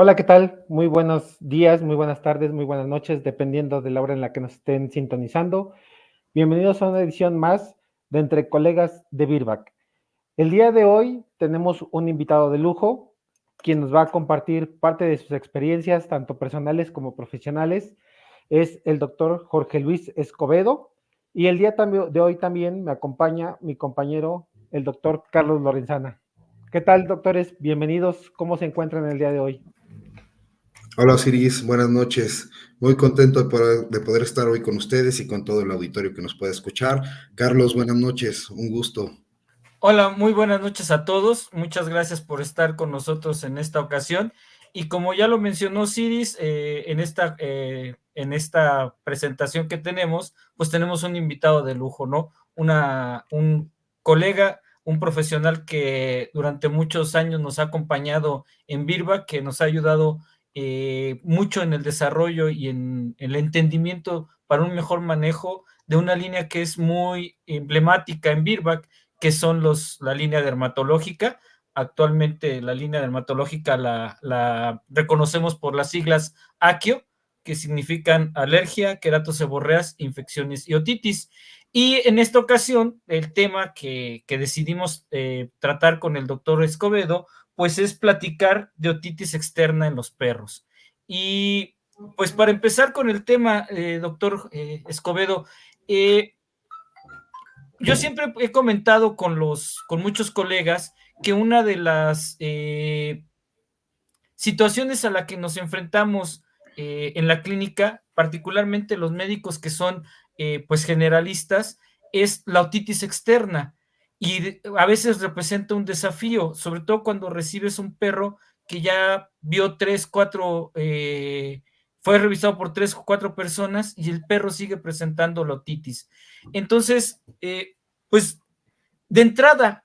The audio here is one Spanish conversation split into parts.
Hola, ¿qué tal? Muy buenos días, muy buenas tardes, muy buenas noches, dependiendo de la hora en la que nos estén sintonizando. Bienvenidos a una edición más de Entre Colegas de Birback. El día de hoy tenemos un invitado de lujo, quien nos va a compartir parte de sus experiencias, tanto personales como profesionales. Es el doctor Jorge Luis Escobedo. Y el día de hoy también me acompaña mi compañero, el doctor Carlos Lorenzana. ¿Qué tal, doctores? Bienvenidos. ¿Cómo se encuentran el día de hoy? Hola Osiris, buenas noches. Muy contento de poder estar hoy con ustedes y con todo el auditorio que nos puede escuchar. Carlos, buenas noches, un gusto. Hola, muy buenas noches a todos. Muchas gracias por estar con nosotros en esta ocasión. Y como ya lo mencionó Ciris, en esta presentación que tenemos, pues tenemos un invitado de lujo, ¿no? Un colega, un profesional que durante muchos años nos ha acompañado en Birback, que nos ha ayudado mucho en el desarrollo y en el entendimiento para un mejor manejo de una línea que es muy emblemática en Birback, que son la línea dermatológica. Actualmente la línea dermatológica la reconocemos por las siglas AQIO, que significan alergia, queratoseborreas, infecciones y otitis. Y en esta ocasión, el tema que decidimos tratar con el doctor Escobedo, pues es platicar de otitis externa en los perros. Y pues para empezar con el tema, doctor Escobedo, yo siempre he comentado con muchos colegas que una de las situaciones a la que nos enfrentamos en la clínica, particularmente los médicos que son pues generalistas, es la otitis externa, y a veces representa un desafío, sobre todo cuando recibes un perro que ya vio fue revisado por 3 o 4 personas y el perro sigue presentando la otitis. Entonces, pues de entrada,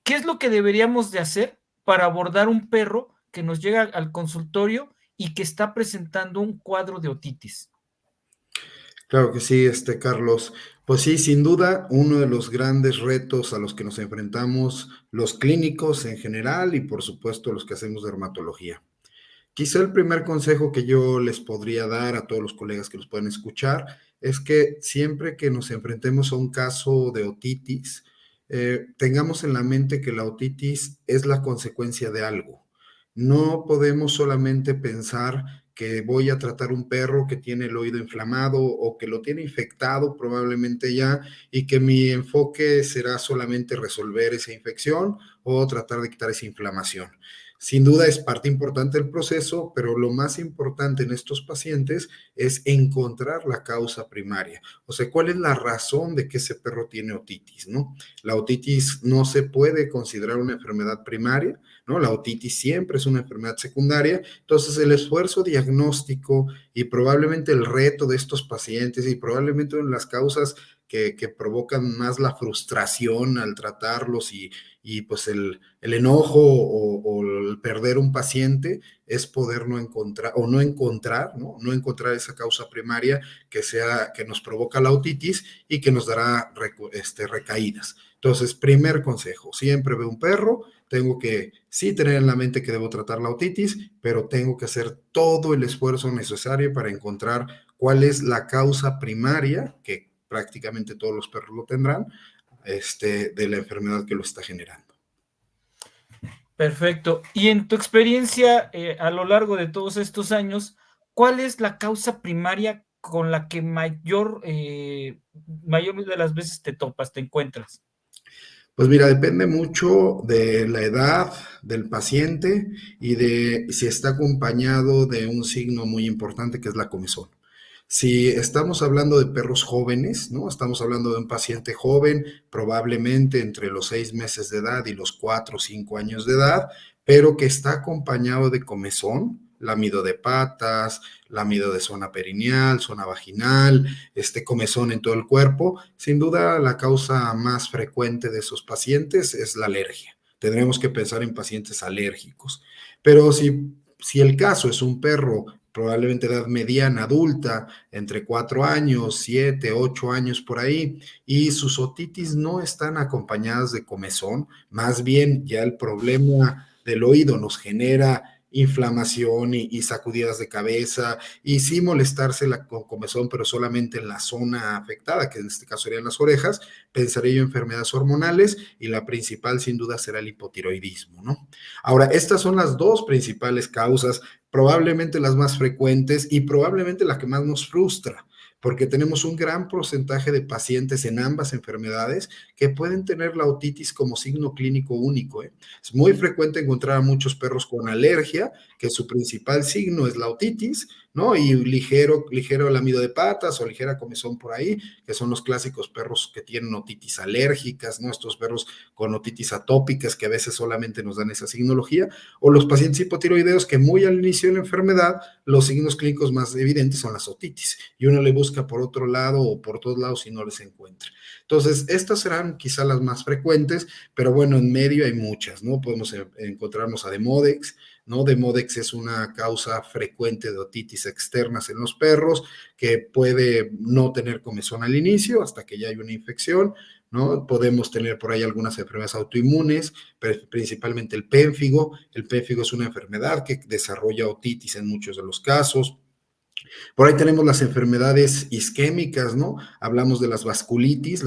¿qué es lo que deberíamos de hacer para abordar un perro que nos llega al consultorio y que está presentando un cuadro de otitis? Claro que sí, Carlos. Pues sí, sin duda, uno de los grandes retos a los que nos enfrentamos los clínicos en general y por supuesto los que hacemos dermatología. Quizá el primer consejo que yo les podría dar a todos los colegas que nos pueden escuchar es que siempre que nos enfrentemos a un caso de otitis, tengamos en la mente que la otitis es la consecuencia de algo. No podemos solamente pensar que voy a tratar un perro que tiene el oído inflamado o que lo tiene infectado probablemente ya, y que mi enfoque será solamente resolver esa infección o tratar de quitar esa inflamación. Sin duda es parte importante del proceso, pero lo más importante en estos pacientes es encontrar la causa primaria. O sea, ¿cuál es la razón de que ese perro tiene otitis, no? La otitis no se puede considerar una enfermedad primaria, ¿no? La otitis siempre es una enfermedad secundaria. Entonces, el esfuerzo diagnóstico y probablemente el reto de estos pacientes y probablemente las causas que provocan más la frustración al tratarlos y pues el enojo o el perder un paciente es poder no encontrar o no encontrar, ¿no? No encontrar esa causa primaria que nos provoca la otitis y que nos dará recaídas. Entonces, primer consejo, siempre veo un perro, tengo que sí tener en la mente que debo tratar la otitis, pero tengo que hacer todo el esfuerzo necesario para encontrar cuál es la causa primaria, que prácticamente todos los perros lo tendrán, de la enfermedad que lo está generando. Perfecto. Y en tu experiencia, a lo largo de todos estos años, ¿cuál es la causa primaria con la que mayor de las veces te topas, te encuentras? Pues mira, depende mucho de la edad del paciente y de si está acompañado de un signo muy importante que es la comezón. Si estamos hablando de perros jóvenes, ¿no? Estamos hablando de un paciente joven, probablemente entre los 6 meses de edad y los 4 o 5 años de edad, pero que está acompañado de comezón, lamido de patas, lamido de zona perineal, zona vaginal, comezón en todo el cuerpo. Sin duda, la causa más frecuente de esos pacientes es la alergia. Tendremos que pensar en pacientes alérgicos. Pero si el caso es un perro probablemente edad mediana, adulta, entre 4 años, 7, 8 años por ahí, y sus otitis no están acompañadas de comezón, más bien ya el problema del oído nos genera inflamación y sacudidas de cabeza, y sí molestarse con comezón, pero solamente en la zona afectada, que en este caso serían las orejas, pensaría yo en enfermedades hormonales, y la principal sin duda será el hipotiroidismo, ¿no? Ahora, estas son las dos principales causas, probablemente las más frecuentes y probablemente la que más nos frustra, porque tenemos un gran porcentaje de pacientes en ambas enfermedades que pueden tener la otitis como signo clínico único, ¿eh? Es muy frecuente encontrar a muchos perros con alergia, que su principal signo es la otitis, ¿no? Y ligero lamido de patas o ligera comezón por ahí, que son los clásicos perros que tienen otitis alérgicas, ¿no? Estos perros con otitis atópicas que a veces solamente nos dan esa signología, o los pacientes hipotiroideos que muy al inicio de la enfermedad, los signos clínicos más evidentes son las otitis, y uno le busca por otro lado o por todos lados y no les encuentra. Entonces, estas serán quizá las más frecuentes, pero bueno, en medio hay muchas, ¿no? Podemos encontrarnos a Demodex, ¿no? Demodex es una causa frecuente de otitis externas en los perros, que puede no tener comezón al inicio hasta que ya hay una infección, ¿no? Podemos tener por ahí algunas enfermedades autoinmunes, principalmente el pénfigo. El pénfigo es una enfermedad que desarrolla otitis en muchos de los casos. Por ahí tenemos las enfermedades isquémicas, ¿no? Hablamos de las vasculitis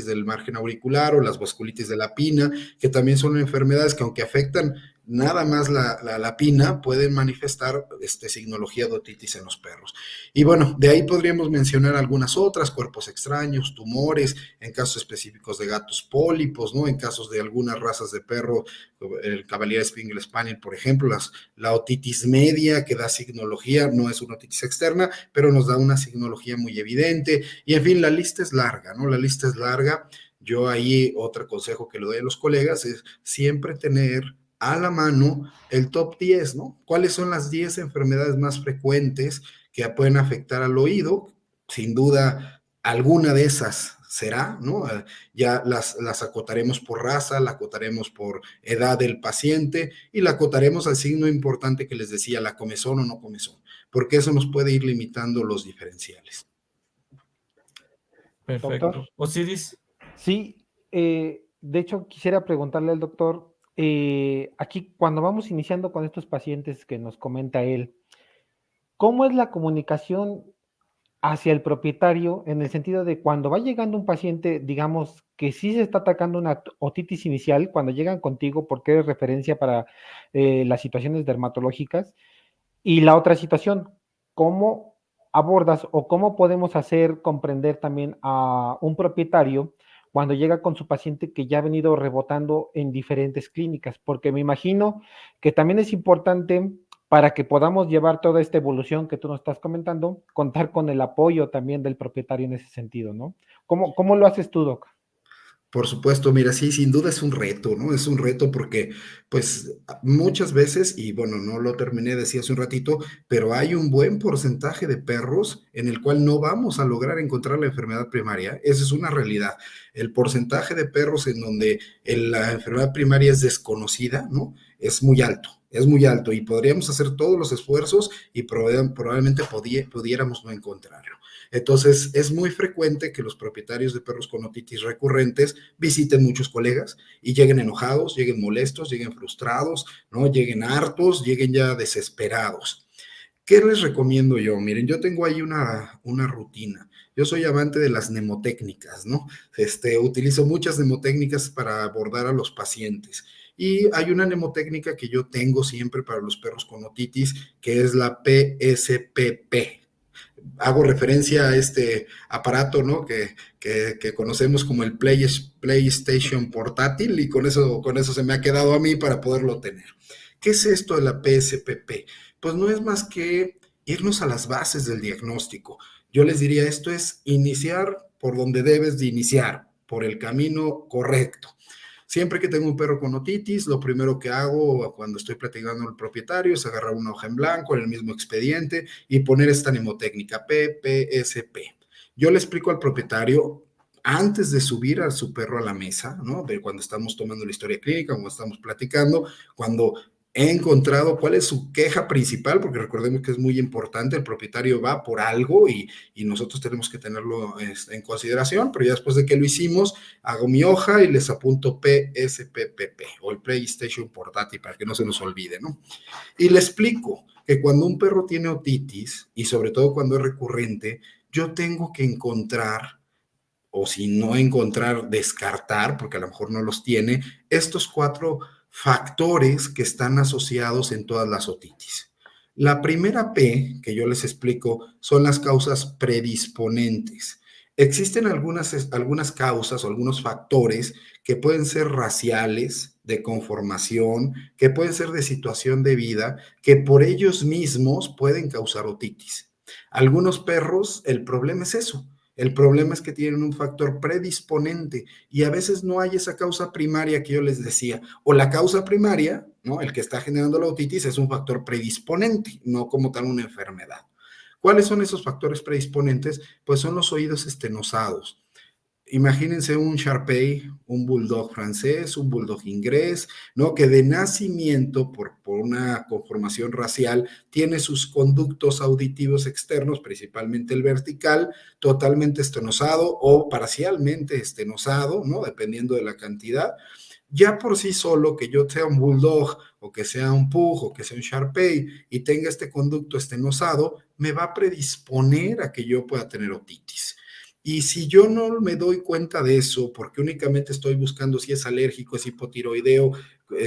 del margen auricular o las vasculitis de la pina, que también son enfermedades que aunque afectan nada más la pina, pueden manifestar signología de otitis en los perros. Y bueno, de ahí podríamos mencionar algunas otras, cuerpos extraños, tumores, en casos específicos de gatos, pólipos, ¿no? En casos de algunas razas de perro, el Cavalier Spaniel Spaniel, por ejemplo, la otitis media, que da signología, no es una otitis externa, pero nos da una signología muy evidente, y en fin, la lista es larga, ¿no? La lista es larga. Yo ahí, otro consejo que le doy a los colegas es siempre tener a la mano el top 10, ¿no? ¿Cuáles son las 10 enfermedades más frecuentes que pueden afectar al oído? Sin duda, alguna de esas será, ¿no? Ya las acotaremos por raza, la acotaremos por edad del paciente y la acotaremos al signo importante que les decía, la comezón o no comezón, porque eso nos puede ir limitando los diferenciales. Perfecto. Doctor. Osiris. Sí, de hecho quisiera preguntarle al doctor, aquí cuando vamos iniciando con estos pacientes que nos comenta él, ¿cómo es la comunicación hacia el propietario en el sentido de cuando va llegando un paciente, digamos, que sí se está atacando una otitis inicial, cuando llegan contigo porque eres referencia para las situaciones dermatológicas, y la otra situación, ¿cómo abordas o cómo podemos hacer comprender también a un propietario cuando llega con su paciente que ya ha venido rebotando en diferentes clínicas? Porque me imagino que también es importante para que podamos llevar toda esta evolución que tú nos estás comentando, contar con el apoyo también del propietario en ese sentido, ¿no? ¿Cómo lo haces tú, Doc? Por supuesto, mira, sí, sin duda es un reto, ¿no? Es un reto porque, pues, muchas veces, y bueno, no lo terminé de decir hace un ratito, pero hay un buen porcentaje de perros en el cual no vamos a lograr encontrar la enfermedad primaria. Esa es una realidad. El porcentaje de perros en donde la enfermedad primaria es desconocida, ¿no? Es muy alto y podríamos hacer todos los esfuerzos y probablemente pudiéramos no encontrarlo. Entonces, es muy frecuente que los propietarios de perros con otitis recurrentes visiten muchos colegas y lleguen enojados, lleguen molestos, lleguen frustrados, ¿no? Lleguen hartos, lleguen ya desesperados. ¿Qué les recomiendo yo? Miren, yo tengo ahí una rutina. Yo soy amante de las mnemotécnicas, ¿no? Utilizo muchas mnemotécnicas para abordar a los pacientes. Y hay una mnemotécnica que yo tengo siempre para los perros con otitis, que es la PSPP. Hago referencia a este aparato, ¿no? Que conocemos como el PlayStation portátil, y con eso se me ha quedado a mí para poderlo tener. ¿Qué es esto de la PSPP? Pues no es más que irnos a las bases del diagnóstico. Yo les diría, esto es iniciar por donde debes de iniciar, por el camino correcto. Siempre que tengo un perro con otitis, lo primero que hago cuando estoy platicando con el propietario es agarrar una hoja en blanco en el mismo expediente y poner esta mnemotécnica PPSP. Yo le explico al propietario antes de subir a su perro a la mesa, ¿no? De cuando estamos tomando la historia clínica, cuando estamos platicando, cuando he encontrado cuál es su queja principal, porque recordemos que es muy importante, el propietario va por algo y nosotros tenemos que tenerlo en consideración, pero ya después de que lo hicimos, hago mi hoja y les apunto PSPPP, o el PlayStation Portátil, para que no se nos olvide, ¿no? Y le explico que cuando un perro tiene otitis, y sobre todo cuando es recurrente, yo tengo que encontrar, o si no encontrar, descartar, porque a lo mejor no los tiene, estos 4 factores que están asociados en todas las otitis. La primera P que yo les explico son las causas predisponentes. Existen algunas causas o algunos factores que pueden ser raciales, de conformación, que pueden ser de situación de vida, que por ellos mismos pueden causar otitis. Algunos perros, el problema es eso. El problema es que tienen un factor predisponente y a veces no hay esa causa primaria que yo les decía. O la causa primaria, ¿no? El que está generando la otitis es un factor predisponente, no como tal una enfermedad. ¿Cuáles son esos factores predisponentes? Pues son los oídos estenosados. Imagínense un Shar-Pei, un bulldog francés, un bulldog inglés, ¿no? Que de nacimiento, por una conformación racial, tiene sus conductos auditivos externos, principalmente el vertical, totalmente estenosado o parcialmente estenosado, ¿no? Dependiendo de la cantidad. Ya por sí solo, que yo sea un bulldog, o que sea un pug, o que sea un Shar-Pei, y tenga este conducto estenosado, me va a predisponer a que yo pueda tener otitis. Y si yo no me doy cuenta de eso, porque únicamente estoy buscando si es alérgico, es hipotiroideo,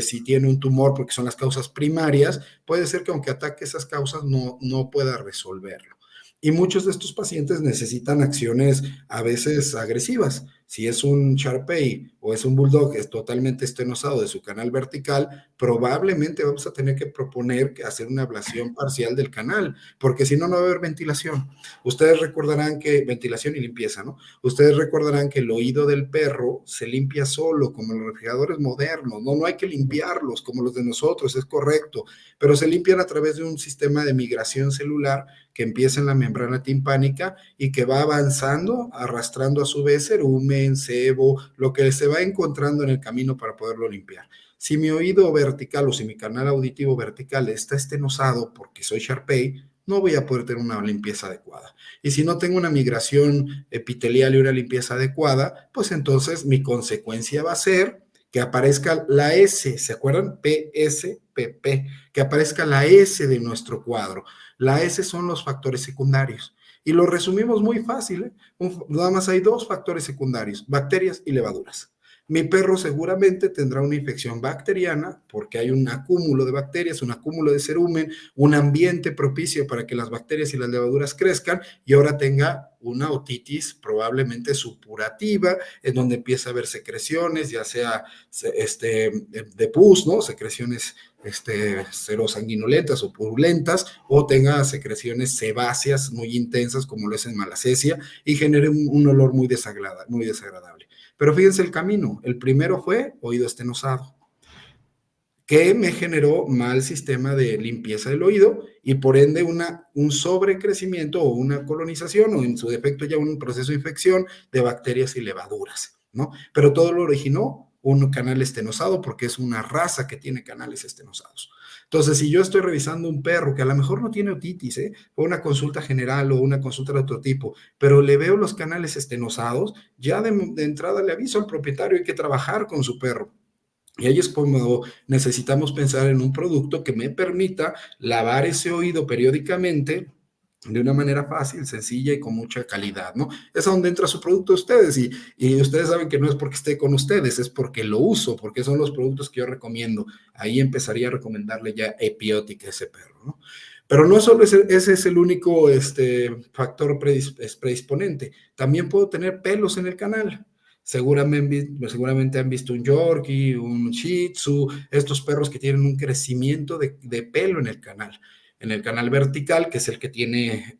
si tiene un tumor, porque son las causas primarias, puede ser que aunque ataque esas causas no pueda resolverlo. Y muchos de estos pacientes necesitan acciones a veces agresivas. Si es un Shar-Pei o es un bulldog que es totalmente estenosado de su canal vertical, probablemente vamos a tener que proponer hacer una ablación parcial del canal, porque si no, no va a haber ventilación. Ustedes recordarán que, ventilación y limpieza, ¿no? Ustedes recordarán que el oído del perro se limpia solo, como los refrigeradores modernos, no hay que limpiarlos como los de nosotros, es correcto, pero se limpian a través de un sistema de migración celular que empieza en la membrana timpánica y que va avanzando, arrastrando a su vez cerumen, sebo, lo que se va encontrando en el camino para poderlo limpiar. Si mi oído vertical o si mi canal auditivo vertical está estenosado porque soy Shar-Pei, no voy a poder tener una limpieza adecuada. Y si no tengo una migración epitelial y una limpieza adecuada, pues entonces mi consecuencia va a ser que aparezca la S, ¿se acuerdan? PSPP, que aparezca la S de nuestro cuadro. La S son los factores secundarios. Y lo resumimos muy fácil, ¿eh? Nada más hay 2 factores secundarios, bacterias y levaduras. Mi perro seguramente tendrá una infección bacteriana porque hay un acúmulo de bacterias, un acúmulo de cerumen, un ambiente propicio para que las bacterias y las levaduras crezcan y ahora tenga una otitis probablemente supurativa, en donde empieza a haber secreciones, ya sea de pus, ¿no? Secreciones serosanguinolentas o purulentas, o tenga secreciones sebáceas muy intensas, como lo es en malacesia, y genere un olor muy desagradable. Pero fíjense el camino. El primero fue oído estenosado, que me generó mal sistema de limpieza del oído y por ende un sobrecrecimiento o una colonización o en su defecto ya un proceso de infección de bacterias y levaduras, ¿no? Pero todo lo originó un canal estenosado porque es una raza que tiene canales estenosados. Entonces, si yo estoy revisando un perro que a lo mejor no tiene otitis, o una consulta general o una consulta de otro tipo, pero le veo los canales estenosados, ya de entrada le aviso al propietario, hay que trabajar con su perro. Y ahí es como necesitamos pensar en un producto que me permita lavar ese oído periódicamente de una manera fácil, sencilla y con mucha calidad, ¿no? Es a donde entra su producto de ustedes y ustedes saben que no es porque esté con ustedes, es porque lo uso, porque son los productos que yo recomiendo. Ahí empezaría a recomendarle ya Epiotic a ese perro, ¿no? Pero no solo ese es el único factor predisponente, también puedo tener pelos en el canal. Seguramente han visto un Yorkie, un Shih Tzu, estos perros que tienen un crecimiento de pelo en el canal vertical, que es el que tiene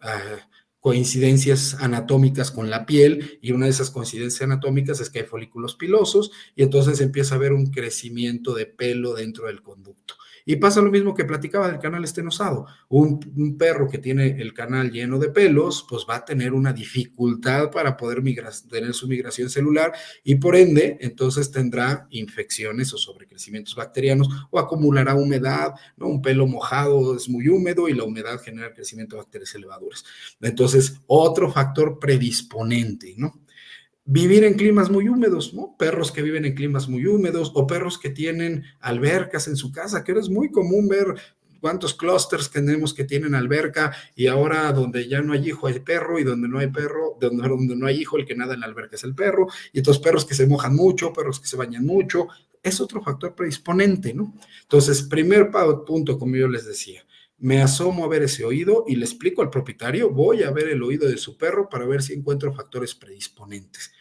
coincidencias anatómicas con la piel, y una de esas coincidencias anatómicas es que hay folículos pilosos, y entonces empieza a haber un crecimiento de pelo dentro del conducto. Y pasa lo mismo que platicaba del canal estenosado. Un perro que tiene el canal lleno de pelos, pues va a tener una dificultad para poder tener su migración celular y por ende, entonces tendrá infecciones o sobrecrecimientos bacterianos o acumulará humedad, ¿no? Un pelo mojado es muy húmedo y la humedad genera el crecimiento de bacterias y levaduras. Entonces, otro factor predisponente, ¿no? Vivir en climas muy húmedos, ¿no? Perros que viven en climas muy húmedos o perros que tienen albercas en su casa, que ahora es muy común ver cuántos clústeres tenemos que tienen alberca y ahora donde ya no hay hijo hay perro y donde no hay perro, donde no hay hijo el que nada en la alberca es el perro y estos perros que se mojan mucho, perros que se bañan mucho, es otro factor predisponente, ¿no? Entonces, primer punto, como yo les decía, me asomo a ver ese oído y le explico al propietario, voy a ver el oído de su perro para ver si encuentro factores predisponentes.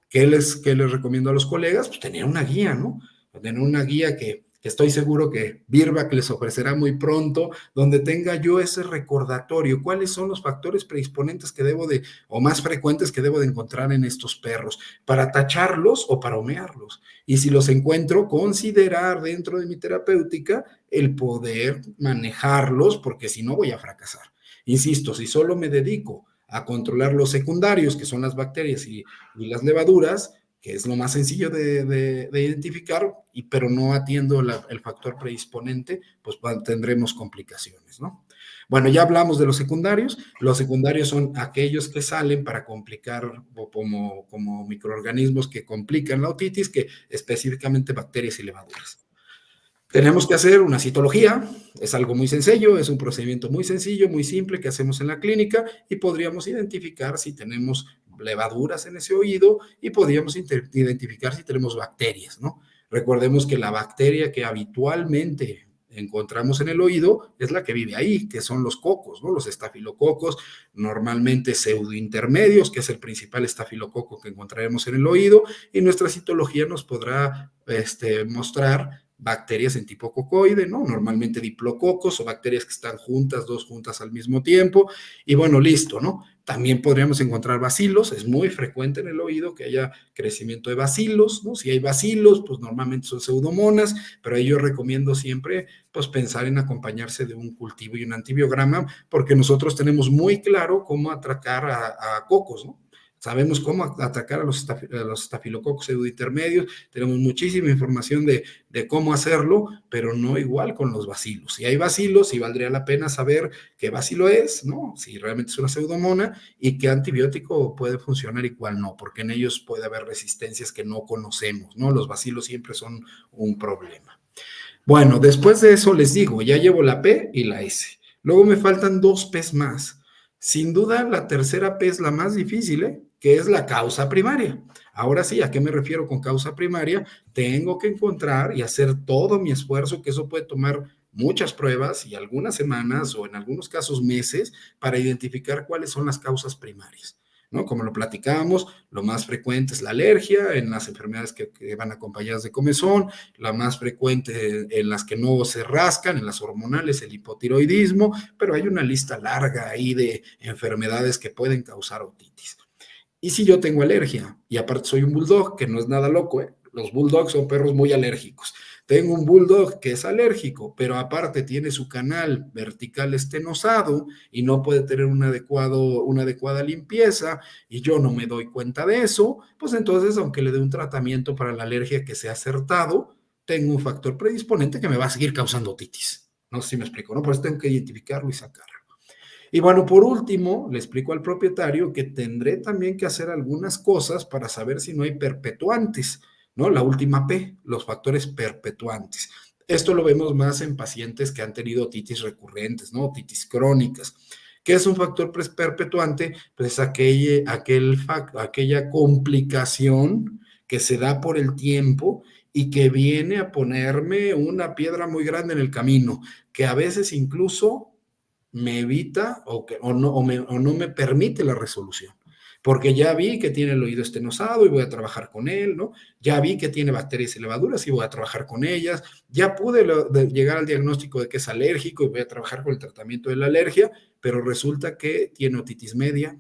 ¿Qué les recomiendo a los colegas? Pues tener una guía, ¿no? Tener una guía que estoy seguro que Virbac les ofrecerá muy pronto, donde tenga yo ese recordatorio, cuáles son los factores predisponentes que o más frecuentes que debo de encontrar en estos perros, para tacharlos o para homearlos. Y si los encuentro, considerar dentro de mi terapéutica el poder manejarlos, porque si no voy a fracasar. Insisto, si solo me dedico a controlar los secundarios, que son las bacterias y las levaduras, que es lo más sencillo de identificar, pero no atiendo el factor predisponente, pues tendremos complicaciones, ¿no? Bueno, ya hablamos de los secundarios. Los secundarios son aquellos que salen para complicar, como microorganismos que complican la otitis, que específicamente bacterias y levaduras. Tenemos que hacer una citología, es algo muy sencillo, es un procedimiento muy sencillo, muy simple que hacemos en la clínica y podríamos identificar si tenemos levaduras en ese oído y podríamos identificar si tenemos bacterias, ¿no? Recordemos que la bacteria que habitualmente encontramos en el oído es la que vive ahí, que son los cocos, ¿no? Los estafilococos, normalmente pseudointermedios, que es el principal estafilococo que encontraremos en el oído, y nuestra citología nos podrá mostrar bacterias en tipo cocoide, ¿no? Normalmente diplococos o bacterias que están juntas, dos juntas al mismo tiempo, y bueno, listo, ¿no? También podríamos encontrar bacilos, es muy frecuente en el oído que haya crecimiento de bacilos, ¿no? Si hay bacilos, pues normalmente son pseudomonas, pero ahí yo recomiendo siempre, pues pensar en acompañarse de un cultivo y un antibiograma, porque nosotros tenemos muy claro cómo atracar a cocos, ¿no? Sabemos cómo atacar a los estafilococos pseudointermedios, tenemos muchísima información de cómo hacerlo, pero no igual con los bacilos. Si hay bacilos, sí valdría la pena saber qué bacilo es, ¿no? Si realmente es una pseudomona y qué antibiótico puede funcionar y cuál no, porque en ellos puede haber resistencias que no conocemos, ¿no? Los bacilos siempre son un problema. Bueno, después de eso les digo, ya llevo la P y la S. Luego me faltan 2 P's más. Sin duda, la tercera P es la más difícil, ¿eh? Que es la causa primaria. Ahora sí, ¿a qué me refiero con causa primaria? Tengo que encontrar y hacer todo mi esfuerzo, que eso puede tomar muchas pruebas y algunas semanas o en algunos casos meses para identificar cuáles son las causas primarias, ¿no? Como lo platicábamos, lo más frecuente es la alergia en las enfermedades que van acompañadas de comezón, la más frecuente en las que no se rascan, en las hormonales, el hipotiroidismo, pero hay una lista larga ahí de enfermedades que pueden causar otitis. Y si yo tengo alergia, y aparte soy un bulldog, que no es nada loco, ¿eh? Los bulldogs son perros muy alérgicos. Tengo un bulldog que es alérgico, pero aparte tiene su canal vertical estenosado y no puede tener una adecuada limpieza, y yo no me doy cuenta de eso, pues entonces, aunque le dé un tratamiento para la alergia que sea acertado, tengo un factor predisponente que me va a seguir causando otitis. No sé si me explico, ¿no? Por eso tengo que identificarlo y sacarlo. Y bueno, por último, le explico al propietario que tendré también que hacer algunas cosas para saber si no hay perpetuantes, ¿no? La última P, los factores perpetuantes. Esto lo vemos más en pacientes que han tenido otitis recurrentes, ¿no? Otitis crónicas. ¿Qué es un factor perpetuante? Pues aquella complicación que se da por el tiempo y que viene a ponerme una piedra muy grande en el camino, que a veces incluso me evita o no me permite la resolución. Porque ya vi que tiene el oído estenosado y voy a trabajar con él, ¿no? Ya vi que tiene bacterias y levaduras y voy a trabajar con ellas. Ya pude llegar al diagnóstico de que es alérgico y voy a trabajar con el tratamiento de la alergia, pero resulta que tiene otitis media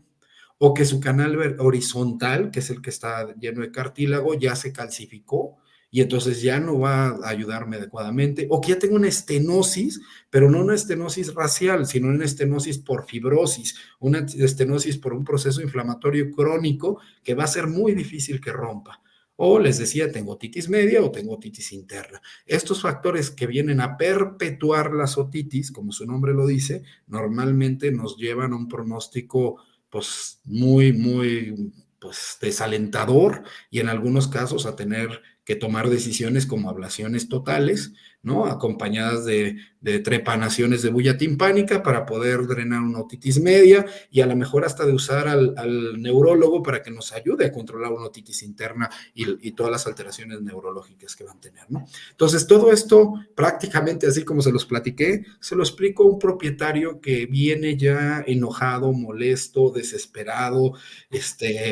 o que su canal horizontal, que es el que está lleno de cartílago, ya se calcificó y entonces ya no va a ayudarme adecuadamente, o que ya tengo una estenosis, pero no una estenosis racial, sino una estenosis por fibrosis, una estenosis por un proceso inflamatorio crónico que va a ser muy difícil que rompa. O les decía, tengo otitis media o tengo otitis interna. Estos factores que vienen a perpetuar las otitis, como su nombre lo dice, normalmente nos llevan a un pronóstico pues muy pues desalentador, y en algunos casos a tener que tomar decisiones como ablaciones totales, ¿no? Acompañadas de trepanaciones de bulla timpánica para poder drenar una otitis media, y a lo mejor hasta de usar al neurólogo para que nos ayude a controlar una otitis interna y todas las alteraciones neurológicas que van a tener, ¿no? Entonces, todo esto prácticamente así como se los platiqué, se lo explico a un propietario que viene ya enojado, molesto, desesperado,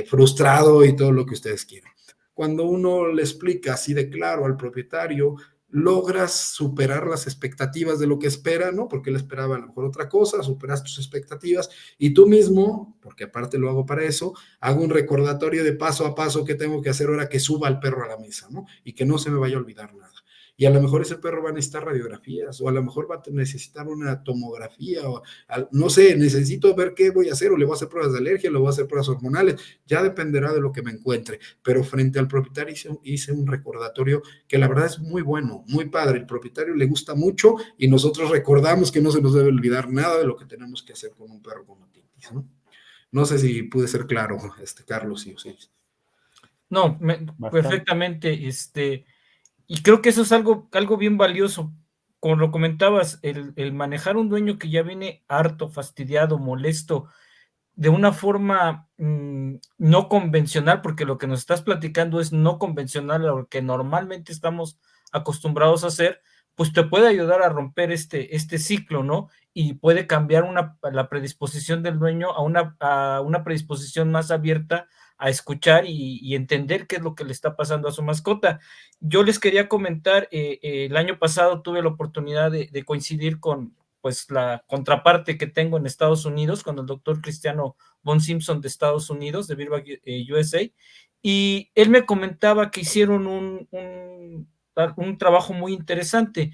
frustrado y todo lo que ustedes quieran. Cuando uno le explica así de claro al propietario, logras superar las expectativas de lo que espera, ¿no? Porque él esperaba a lo mejor otra cosa, superas tus expectativas, y tú mismo, porque aparte lo hago para eso, hago un recordatorio de paso a paso que tengo que hacer ahora que suba el perro a la mesa, ¿no? Y que no se me vaya a olvidar nada. Y a lo mejor ese perro va a necesitar radiografías, o a lo mejor va a necesitar una tomografía, o no sé, necesito ver qué voy a hacer, o le voy a hacer pruebas de alergia, o le voy a hacer pruebas hormonales, ya dependerá de lo que me encuentre. Pero frente al propietario hice un recordatorio que la verdad es muy bueno, muy padre. El propietario le gusta mucho y nosotros recordamos que no se nos debe olvidar nada de lo que tenemos que hacer con un perro con otitis, ¿no? No sé si pude ser claro, Carlos y Osiris. No, perfectamente, y creo que eso es algo bien valioso. Como lo comentabas, el manejar un dueño que ya viene harto, fastidiado, molesto, de una forma no convencional, porque lo que nos estás platicando es no convencional a lo que normalmente estamos acostumbrados a hacer, pues te puede ayudar a romper este ciclo, ¿no? Y puede cambiar la predisposición del dueño a una predisposición más abierta a escuchar y entender qué es lo que le está pasando a su mascota. Yo les quería comentar, el año pasado tuve la oportunidad de coincidir con pues la contraparte que tengo en Estados Unidos, con el doctor Cristiano Von Simpson de Estados Unidos, de Birback USA, y él me comentaba que hicieron un trabajo muy interesante.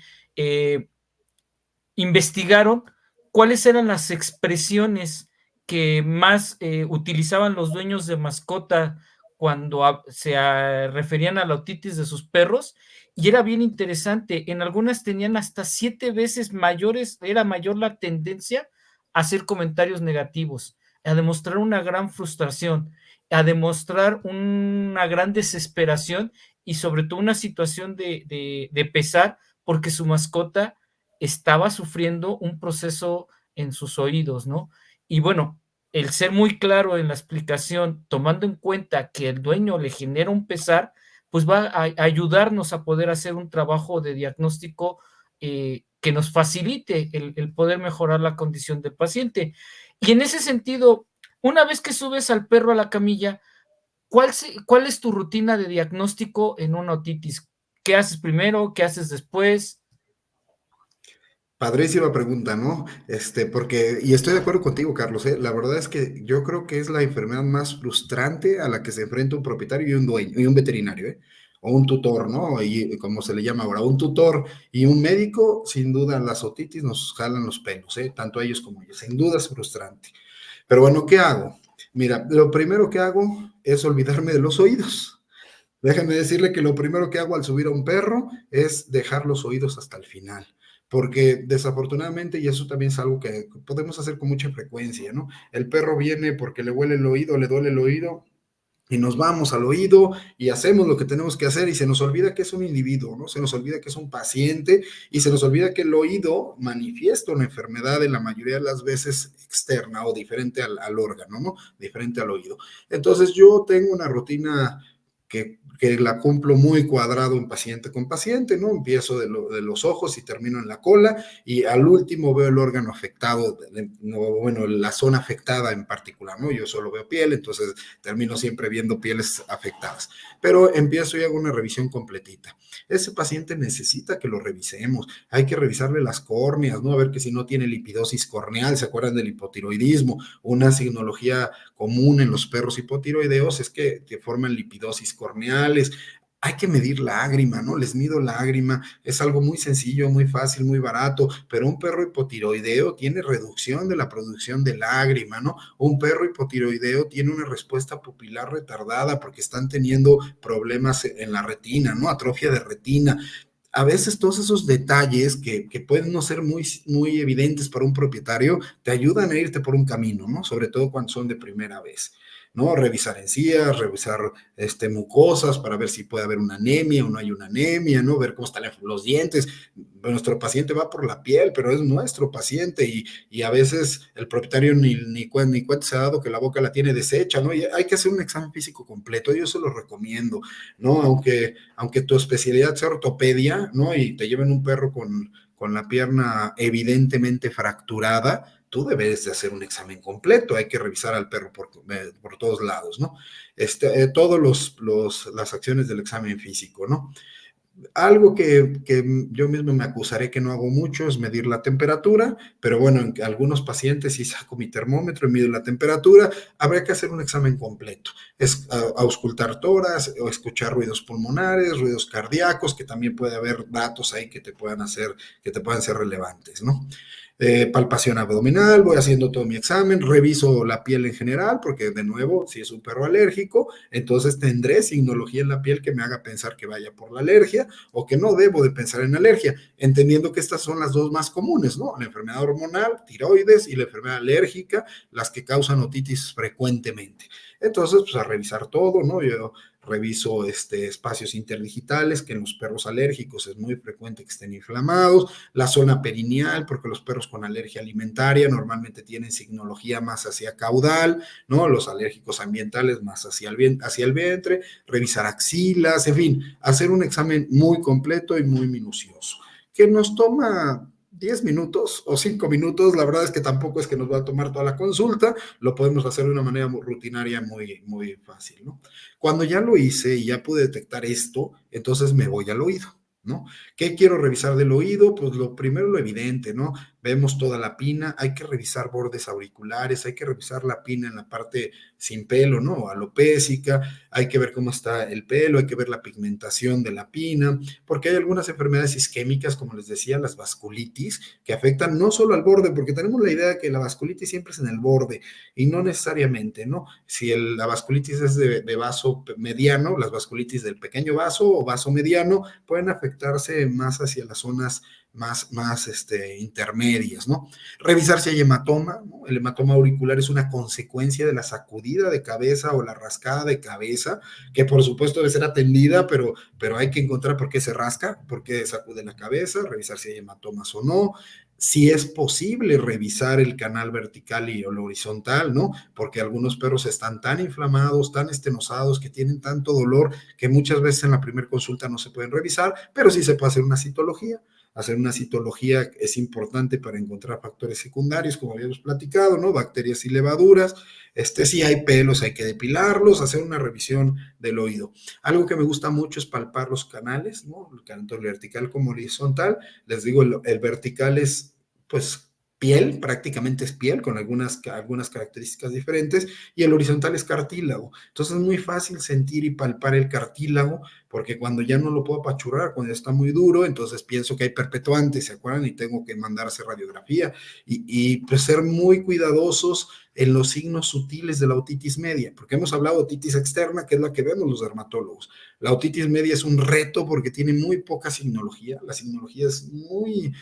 Investigaron cuáles eran las expresiones que más utilizaban los dueños de mascota cuando se referían a la otitis de sus perros, y era bien interesante. En algunas tenían hasta 7 veces mayores, era mayor la tendencia a hacer comentarios negativos, a demostrar una gran frustración, a demostrar una gran desesperación y sobre todo una situación de pesar porque su mascota estaba sufriendo un proceso en sus oídos, ¿no? Y bueno, el ser muy claro en la explicación, tomando en cuenta que el dueño le genera un pesar, pues va a ayudarnos a poder hacer un trabajo de diagnóstico que nos facilite el poder mejorar la condición del paciente. Y en ese sentido, una vez que subes al perro a la camilla, ¿cuál es tu rutina de diagnóstico en una otitis? ¿Qué haces primero? ¿Qué haces después? Padrísima pregunta, ¿no? Porque, y estoy de acuerdo contigo, Carlos, la verdad es que yo creo que es la enfermedad más frustrante a la que se enfrenta un propietario y un dueño, y un veterinario, ¿eh? O un tutor, ¿no? Y como se le llama ahora, un tutor y un médico, sin duda las otitis nos jalan los pelos, ¿eh? Tanto ellos como ellos, sin duda es frustrante. Pero bueno, ¿qué hago? Mira, lo primero que hago es olvidarme de los oídos. Déjame decirle que lo primero que hago al subir a un perro es dejar los oídos hasta el final, porque desafortunadamente, y eso también es algo que podemos hacer con mucha frecuencia, ¿no? El perro viene porque le huele el oído, le duele el oído, y nos vamos al oído y hacemos lo que tenemos que hacer, y se nos olvida que es un individuo, ¿no? Se nos olvida que es un paciente, y se nos olvida que el oído manifiesta una enfermedad en la mayoría de las veces externa o diferente al órgano, ¿no? Diferente al oído. Entonces yo tengo una rutina que la cumplo muy cuadrado en paciente con paciente, ¿no? Empiezo de los ojos y termino en la cola, y al último veo el órgano afectado, bueno, la zona afectada en particular, ¿no? Yo solo veo piel, entonces termino siempre viendo pieles afectadas, pero empiezo y hago una revisión completita. Ese paciente necesita que lo revisemos, hay que revisarle las córneas, ¿no? A ver que si no tiene lipidosis corneal. ¿Se acuerdan del hipotiroidismo? Una signología común en los perros hipotiroideos es que forman lipidosis corneales. hay que medir lágrima, ¿no? Les mido lágrima, es algo muy sencillo, muy fácil, muy barato, pero un perro hipotiroideo tiene reducción de la producción de lágrima, ¿no? Un perro hipotiroideo tiene una respuesta pupilar retardada porque están teniendo problemas en la retina, ¿no? Atrofia de retina. A veces todos esos detalles que pueden no ser muy evidentes para un propietario, te ayudan a irte por un camino, ¿no? Sobre todo cuando son de primera vez, ¿no? Revisar encías, revisar mucosas para ver si puede haber una anemia o no hay una anemia, ¿no? Ver cómo están los dientes. Nuestro paciente va por la piel, pero es nuestro paciente y a veces el propietario ni cuenta se ha dado que la boca la tiene deshecha, ¿no? Y hay que hacer un examen físico completo, yo se lo recomiendo, ¿no? Aunque tu especialidad sea ortopedia, ¿no? Y te lleven un perro con la pierna evidentemente fracturada, tú debes de hacer un examen completo, hay que revisar al perro por todos lados, ¿no? Todas las acciones del examen físico, ¿no? Algo que yo mismo me acusaré que no hago mucho es medir la temperatura, pero bueno, en algunos pacientes sí saco mi termómetro y mido la temperatura, habría que hacer un examen completo, es auscultar tórax o escuchar ruidos pulmonares, ruidos cardíacos, que también puede haber datos ahí que te puedan ser relevantes, ¿no? Palpación abdominal, voy haciendo todo mi examen, reviso la piel en general, porque de nuevo, si es un perro alérgico, entonces tendré signología en la piel que me haga pensar que vaya por la alergia o que no debo de pensar en alergia, entendiendo que estas son las dos más comunes, ¿no? La enfermedad hormonal, tiroides, y la enfermedad alérgica, las que causan otitis frecuentemente. Entonces, pues a revisar todo, ¿no? Yo reviso espacios interdigitales, que en los perros alérgicos es muy frecuente que estén inflamados, la zona perineal, porque los perros con alergia alimentaria normalmente tienen signología más hacia caudal, ¿no? Los alérgicos ambientales más hacia el vientre, revisar axilas, en fin, hacer un examen muy completo y muy minucioso, que nos toma 10 minutos o 5 minutos, la verdad es que tampoco es que nos va a tomar toda la consulta, lo podemos hacer de una manera muy rutinaria, muy fácil, ¿no? Cuando ya lo hice y ya pude detectar esto, entonces me voy al oído, ¿no? ¿Qué quiero revisar del oído? Pues lo primero, lo evidente, ¿no? Vemos toda la pina, hay que revisar bordes auriculares, hay que revisar la pina en la parte sin pelo, ¿no? Alopécica, hay que ver cómo está el pelo, hay que ver la pigmentación de la pina, porque hay algunas enfermedades isquémicas, como les decía, las vasculitis, que afectan no solo al borde, porque tenemos la idea de que la vasculitis siempre es en el borde, y no necesariamente, ¿no? Si la vasculitis es de vaso mediano, las vasculitis del pequeño vaso o vaso mediano pueden afectarse más hacia las zonas más intermedias, ¿no? Revisar si hay hematoma, ¿no? El hematoma auricular es una consecuencia de la sacudida de cabeza o la rascada de cabeza, que por supuesto debe ser atendida, pero hay que encontrar por qué se rasca, por qué sacude la cabeza, revisar si hay hematomas o no, si es posible revisar el canal vertical y el horizontal, ¿no? Porque algunos perros están tan inflamados, tan estenosados, que tienen tanto dolor, que muchas veces en la primera consulta no se pueden revisar, pero sí se puede hacer una citología. Hacer una citología es importante para encontrar factores secundarios, como habíamos platicado, ¿no? Bacterias y levaduras. Si hay pelos, hay que depilarlos, hacer una revisión del oído. Algo que me gusta mucho es palpar los canales, ¿no? Tanto el vertical como el horizontal. Les digo, el vertical es, pues, piel, prácticamente es piel, con algunas características diferentes, y el horizontal es cartílago. Entonces es muy fácil sentir y palpar el cartílago, porque cuando ya no lo puedo apachurrar, cuando ya está muy duro, entonces pienso que hay perpetuantes, ¿se acuerdan? Y tengo que mandar a hacer radiografía, y pues ser muy cuidadosos en los signos sutiles de la otitis media, porque hemos hablado de otitis externa, que es la que vemos los dermatólogos. La otitis media es un reto porque tiene muy poca signología, la signología es muy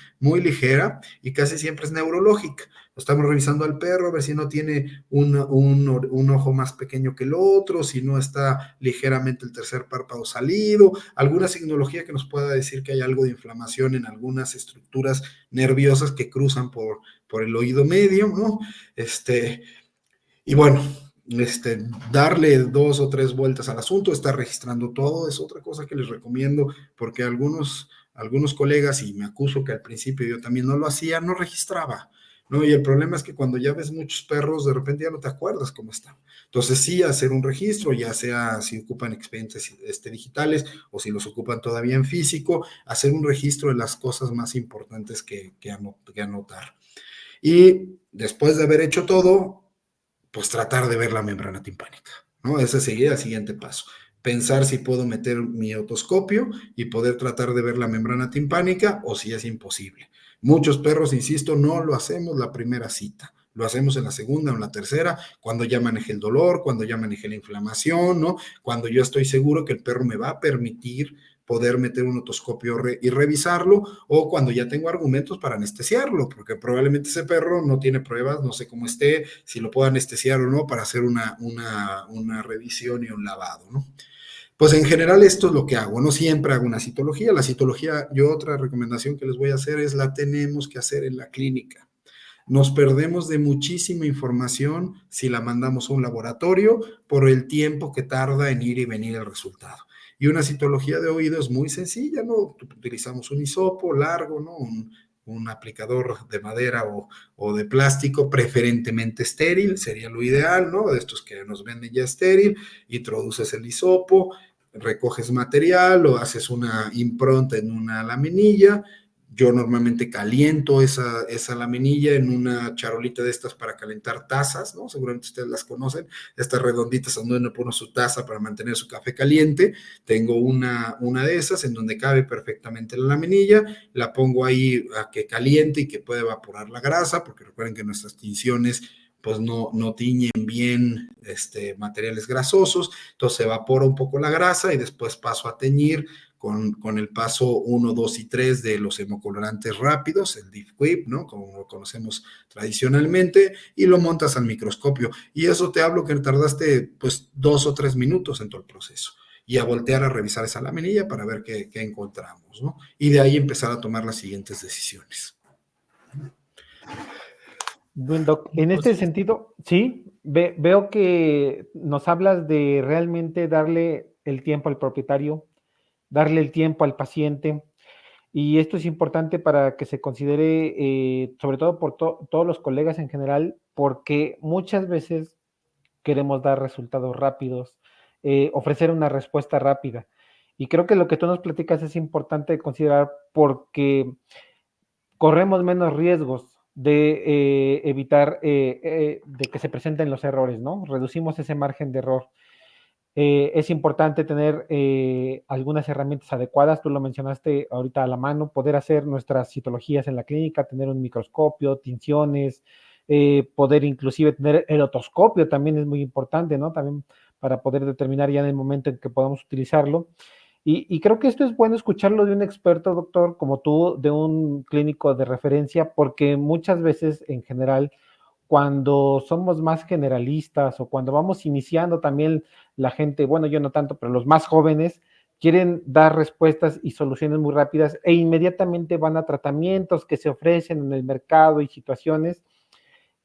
ligera y casi siempre es neurológica. Estamos revisando al perro a ver si no tiene un ojo más pequeño que el otro, si no está ligeramente el tercer párpado salido, alguna signología que nos pueda decir que hay algo de inflamación en algunas estructuras nerviosas que cruzan por el oído medio, ¿no? Y bueno, darle 2 o 3 vueltas al asunto, estar registrando todo, es otra cosa que les recomiendo, porque algunos colegas, y me acuso que al principio yo también no lo hacía, no registraba, ¿no? Y el problema es que cuando ya ves muchos perros, de repente ya no te acuerdas cómo están. Entonces sí, hacer un registro, ya sea si ocupan expedientes digitales o si los ocupan todavía en físico, hacer un registro de las cosas más importantes que anotar. Y después de haber hecho todo, pues tratar de ver la membrana timpánica, ¿no? Ese sería el siguiente paso. pensar si puedo meter mi otoscopio y poder tratar de ver la membrana timpánica o si es imposible. Muchos perros, insisto, no lo hacemos la primera cita. Lo hacemos en la segunda o en la tercera, cuando ya manejé el dolor, cuando ya manejé la inflamación, ¿no? Cuando yo estoy seguro que el perro me va a permitir poder meter un otoscopio y revisarlo, o cuando ya tengo argumentos para anestesiarlo, porque probablemente ese perro no tiene pruebas, no sé cómo esté, si lo puedo anestesiar o no para hacer una revisión y un lavado, ¿no? Pues en general esto es lo que hago, no siempre hago una citología. La citología, yo otra recomendación que les voy a hacer es la tenemos que hacer en la clínica. Nos perdemos de muchísima información si la mandamos a un laboratorio por el tiempo que tarda en ir y venir el resultado. Y una citología de oído es muy sencilla, ¿no? Utilizamos un hisopo largo, ¿no? Un aplicador de madera o de plástico, preferentemente estéril, sería lo ideal, ¿no? De estos que nos venden ya estéril, introduces el hisopo, recoges material o haces una impronta en una laminilla. Yo normalmente caliento esa laminilla en una charolita de estas para calentar tazas, ¿no? Seguramente ustedes las conocen, estas redonditas donde uno pone su taza para mantener su café caliente. Tengo una de esas en donde cabe perfectamente la laminilla, la pongo ahí a que caliente y que pueda evaporar la grasa, porque recuerden que nuestras tinciones pues no tiñen bien materiales grasosos, entonces se evapora un poco la grasa y después paso a teñir con el paso 1, 2 y 3 de los hemocolorantes rápidos, el Diffquip, ¿no? Como lo conocemos tradicionalmente, y lo montas al microscopio. Y eso te hablo que tardaste pues 2 o 3 minutos en todo el proceso. Y a voltear a revisar esa laminilla para ver qué encontramos, ¿no? Y de ahí empezar a tomar las siguientes decisiones. Bueno, Doc, en este sentido, sí, veo que nos hablas de realmente darle el tiempo al propietario, darle el tiempo al paciente, y esto es importante para que se considere, sobre todo por todos los colegas en general, porque muchas veces queremos dar resultados rápidos, ofrecer una respuesta rápida. Y creo que lo que tú nos platicas es importante considerar porque corremos menos riesgos de evitar de que se presenten los errores, ¿no? Reducimos ese margen de error. Es importante tener algunas herramientas adecuadas, tú lo mencionaste ahorita a la mano, poder hacer nuestras citologías en la clínica, tener un microscopio, tinciones, poder inclusive tener el otoscopio también es muy importante, ¿no? También para poder determinar ya en el momento en que podamos utilizarlo. Y creo que esto es bueno escucharlo de un experto, doctor, como tú, de un clínico de referencia, porque muchas veces en general cuando somos más generalistas o cuando vamos iniciando también la gente, bueno, yo no tanto, pero los más jóvenes quieren dar respuestas y soluciones muy rápidas e inmediatamente van a tratamientos que se ofrecen en el mercado y situaciones,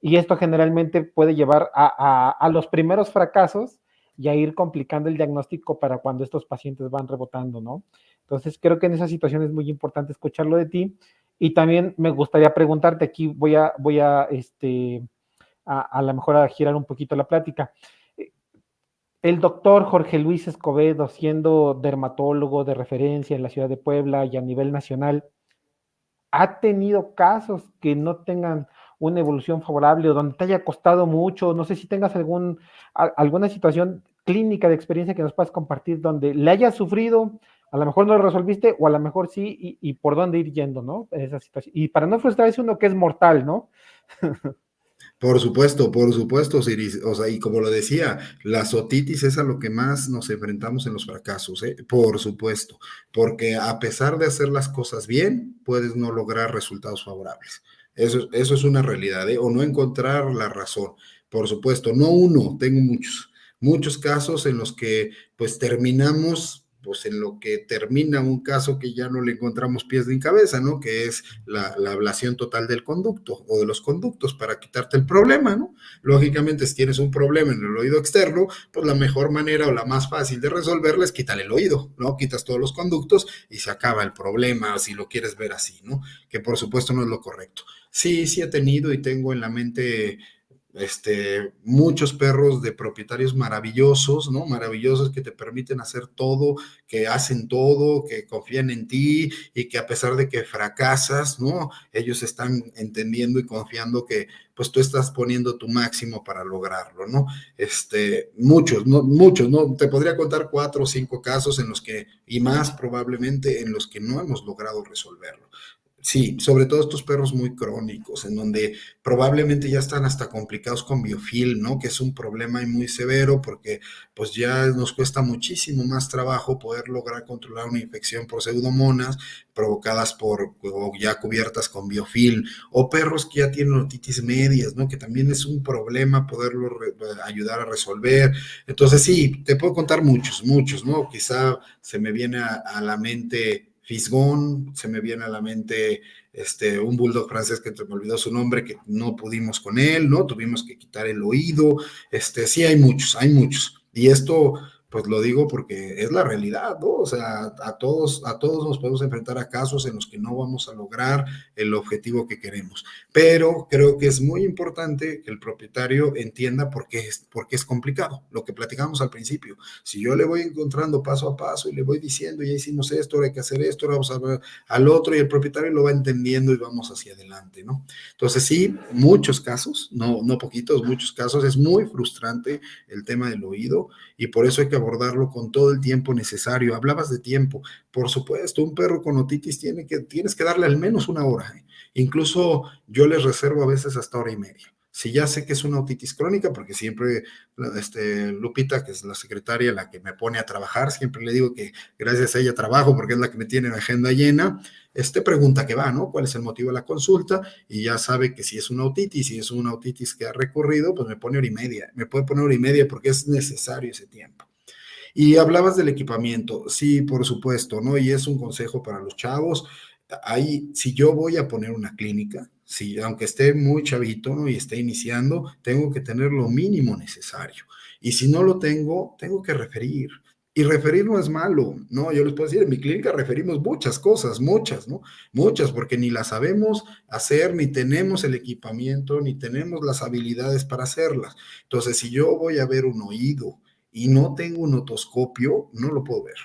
y esto generalmente puede llevar a los primeros fracasos y a ir complicando el diagnóstico para cuando estos pacientes van rebotando, ¿no? Entonces, creo que en esa situación es muy importante escucharlo de ti. Y también me gustaría preguntarte, aquí voy a lo mejor a girar un poquito la plática. El doctor Jorge Luis Escobedo, siendo dermatólogo de referencia en la ciudad de Puebla y a nivel nacional, ¿ha tenido casos que no tengan una evolución favorable o donde te haya costado mucho? No sé si tengas alguna situación clínica de experiencia que nos puedas compartir donde le hayas sufrido, a lo mejor no lo resolviste o a lo mejor sí, y por dónde ir yendo, ¿no? En esa situación. Y para no frustrarse uno que es mortal, ¿no? Por supuesto, Siris. O sea, y como lo decía, la otitis es a lo que más nos enfrentamos en los fracasos, ¿eh? Por supuesto, porque a pesar de hacer las cosas bien, puedes no lograr resultados favorables. Eso es una realidad, ¿eh? O no encontrar la razón. Por supuesto, no uno, tengo muchos casos en los que pues terminamos pues en lo que termina un caso que ya no le encontramos pies ni cabeza, ¿no? Que es la ablación total del conducto o de los conductos para quitarte el problema, ¿no? Lógicamente, si tienes un problema en el oído externo, pues la mejor manera o la más fácil de resolverla es quitar el oído, ¿no? Quitas todos los conductos y se acaba el problema, si lo quieres ver así, ¿no? Que por supuesto no es lo correcto. Sí he tenido y tengo en la mente muchos perros de propietarios maravillosos, ¿no? Maravillosos, que te permiten hacer todo, que hacen todo, que confían en ti y que a pesar de que fracasas, ¿no? Ellos están entendiendo y confiando que pues tú estás poniendo tu máximo para lograrlo, ¿no? Muchos, ¿no? Te podría contar 4 o 5 casos en los que, y más probablemente en los que no hemos logrado resolverlo. Sí, sobre todo estos perros muy crónicos, en donde probablemente ya están hasta complicados con biofilm, ¿no? Que es un problema muy severo porque pues ya nos cuesta muchísimo más trabajo poder lograr controlar una infección por pseudomonas provocadas o ya cubiertas con biofilm, o perros que ya tienen otitis medias, ¿no? Que también es un problema poderlo ayudar a resolver. Entonces sí, te puedo contar muchos, ¿no? Quizá se me viene a la mente Fisgón, se me viene a la mente un bulldog francés que me olvidó su nombre, que no pudimos con él, ¿no? Tuvimos que quitar el oído. Sí, hay muchos. Y esto, pues lo digo porque es la realidad, ¿no? O sea, a todos nos podemos enfrentar a casos en los que no vamos a lograr el objetivo que queremos. Pero creo que es muy importante que el propietario entienda por qué es complicado, lo que platicamos al principio. Si yo le voy encontrando paso a paso y le voy diciendo, ya hicimos esto, ahora hay que hacer esto, ahora vamos a ver al otro, y el propietario lo va entendiendo y vamos hacia adelante, ¿no? Entonces sí, muchos casos, no poquitos, muchos casos, es muy frustrante el tema del oído y por eso hay que abordarlo con todo el tiempo necesario. Hablabas de tiempo, por supuesto, un perro con otitis tienes que darle al menos 1 hora, ¿eh? Incluso yo les reservo a veces hasta 1 hora y media. Si ya sé que es una otitis crónica, porque siempre Lupita, que es la secretaria, la que me pone a trabajar, siempre le digo que gracias a ella trabajo, porque es la que me tiene la agenda llena, pregunta que va, ¿no? ¿Cuál es el motivo de la consulta? Y ya sabe que si es una otitis que ha recurrido, pues me pone 1 hora y media. Me puede poner 1 hora y media porque es necesario ese tiempo. Y hablabas del equipamiento, sí, por supuesto, ¿no? Y es un consejo para los chavos. Ahí, si yo voy a poner una clínica, aunque esté muy chavito, ¿no? Y esté iniciando, tengo que tener lo mínimo necesario. Y si no lo tengo que referir. Y referir no es malo, ¿no? Yo les puedo decir, en mi clínica referimos muchas cosas, muchas, ¿no? Muchas, porque ni las sabemos hacer, ni tenemos el equipamiento, ni tenemos las habilidades para hacerlas. Entonces, si yo voy a ver un oído y no tengo un otoscopio, no lo puedo ver.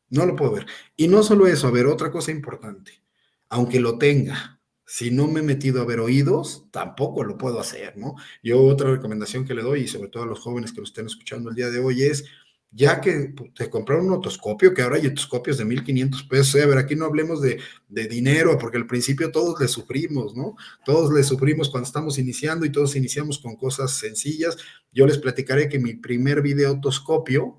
No lo puedo ver. Y no solo eso, a ver, otra cosa importante. Aunque lo tenga, si no me he metido a ver oídos, tampoco lo puedo hacer, ¿no? Yo otra recomendación que le doy, y sobre todo a los jóvenes que lo estén escuchando el día de hoy, es, ya que te compraron un otoscopio, que ahora hay otoscopios de 1,500 pesos, a ver, aquí no hablemos de dinero, porque al principio todos le sufrimos, ¿no? Todos le sufrimos cuando estamos iniciando y todos iniciamos con cosas sencillas. Yo les platicaré que mi primer videotoscopio,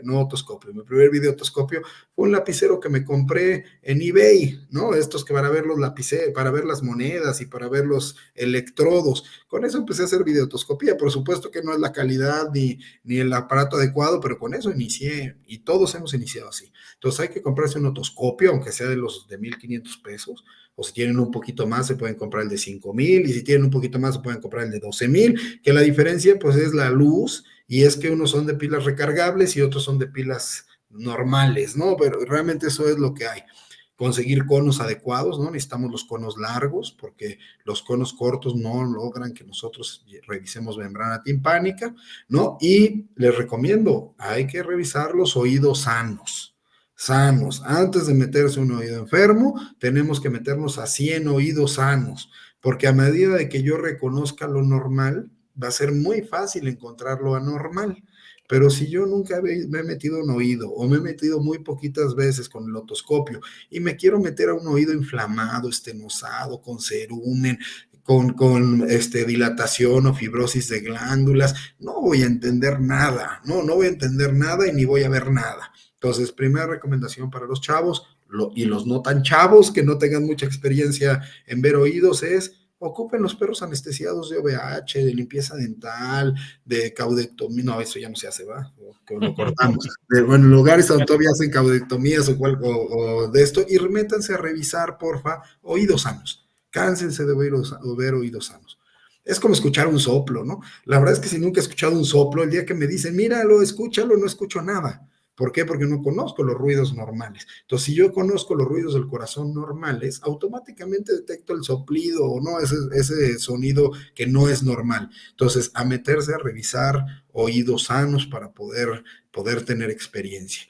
no otoscopio, mi primer videotoscopio fue un lapicero que me compré en eBay, ¿no? Estos que para ver los lapiceros, para ver las monedas y para ver los electrodos. Con eso empecé a hacer videotoscopía. Por supuesto que no es la calidad ni el aparato adecuado, pero con eso inicié y todos hemos iniciado así. Entonces hay que comprarse un otoscopio, aunque sea de los de 1,500 pesos, o si tienen un poquito más se pueden comprar el de 5,000, y si tienen un poquito más se pueden comprar el de 12,000, que la diferencia pues es la luz, y es que unos son de pilas recargables y otros son de pilas normales, ¿no? Pero realmente eso es lo que hay. Conseguir conos adecuados, ¿no? Necesitamos los conos largos porque los conos cortos no logran que nosotros revisemos membrana timpánica, ¿no? Y les recomiendo, hay que revisar los oídos sanos. Antes de meterse un oído enfermo, tenemos que meternos a 100 oídos sanos, porque a medida de que yo reconozca lo normal, va a ser muy fácil encontrar lo anormal. Pero si yo nunca me he metido un oído, o me he metido muy poquitas veces con el otoscopio, y me quiero meter a un oído inflamado, estenosado, con cerumen, con dilatación o fibrosis de glándulas, no voy a entender nada, no voy a entender nada y ni voy a ver nada. Entonces, primera recomendación para los chavos y los no tan chavos que no tengan mucha experiencia en ver oídos es: ocupen los perros anestesiados de OVH, de limpieza dental, de caudectomía. No, eso ya no se hace, ¿va? Lo cortamos. En lugares donde todavía hacen caudectomías o de esto, y métanse a revisar, porfa, oídos sanos. Cánsense de ver oídos sanos. Es como escuchar un soplo, ¿no? La verdad es que si nunca he escuchado un soplo, el día que me dicen, míralo, escúchalo, no escucho nada. ¿Por qué? Porque no conozco los ruidos normales. Entonces, si yo conozco los ruidos del corazón normales, automáticamente detecto el soplido o no, ese sonido que no es normal. Entonces, a meterse a revisar oídos sanos para poder tener experiencia.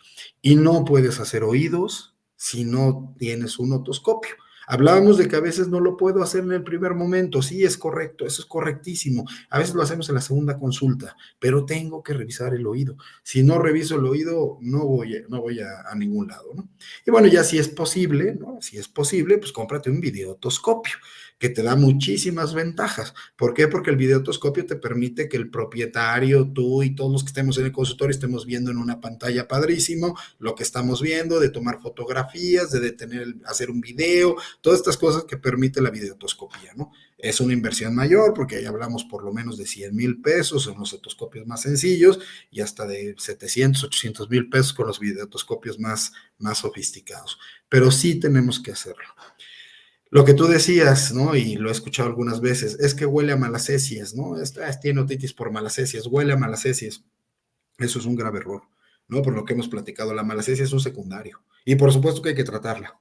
Y no puedes hacer oídos si no tienes un otoscopio. Hablábamos de que a veces no lo puedo hacer en el primer momento. Sí, es correcto, eso es correctísimo. A veces lo hacemos en la segunda consulta, pero tengo que revisar el oído. Si no reviso el oído, no voy a ningún lado, ¿no? Y bueno, ya si es posible, ¿no? Si es posible, pues cómprate un videotoscopio, que te da muchísimas ventajas. ¿Por qué? Porque el videotoscopio te permite que el propietario, tú y todos los que estemos en el consultorio estemos viendo en una pantalla padrísimo lo que estamos viendo, de tomar fotografías, de hacer un video, todas estas cosas que permite la videotoscopía, ¿no? Es una inversión mayor porque ahí hablamos por lo menos de 100,000 pesos en los otoscopios más sencillos y hasta de 700, 800,000 pesos con los videotoscopios más sofisticados. Pero sí tenemos que hacerlo. Lo que tú decías, ¿no? Y lo he escuchado algunas veces, es que huele a malas heces, ¿no? Tiene otitis por malas heces, huele a malas heces. Eso es un grave error, ¿no? Por lo que hemos platicado, la malacesia es un secundario. Y por supuesto que hay que tratarla,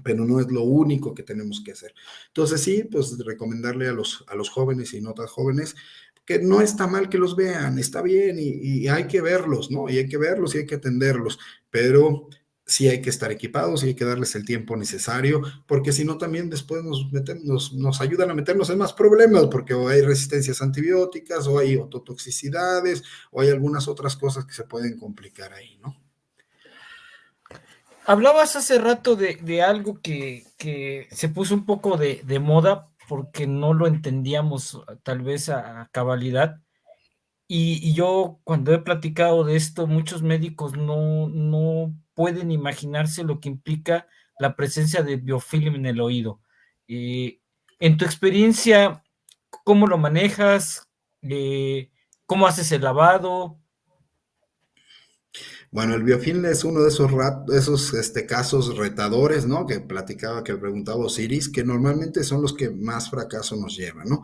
pero no es lo único que tenemos que hacer. Entonces sí, pues recomendarle a los jóvenes y no tan jóvenes que no está mal que los vean, está bien y hay que verlos, ¿no? Y hay que verlos y hay que atenderlos, pero sí hay que estar equipados y hay que darles el tiempo necesario, porque si no también después nos ayudan a meternos en más problemas, porque o hay resistencias antibióticas, o hay ototoxicidades, o hay algunas otras cosas que se pueden complicar ahí, ¿no? Hablabas hace rato de algo que se puso un poco de moda porque no lo entendíamos tal vez a cabalidad. Y yo cuando he platicado de esto, muchos médicos no pueden imaginarse lo que implica la presencia de biofilm en el oído. En tu experiencia, ¿cómo lo manejas? ¿Cómo haces el lavado? Bueno, el biofilm es uno de esos casos retadores, ¿no? Que preguntaba Osiris, que normalmente son los que más fracaso nos llevan, ¿no?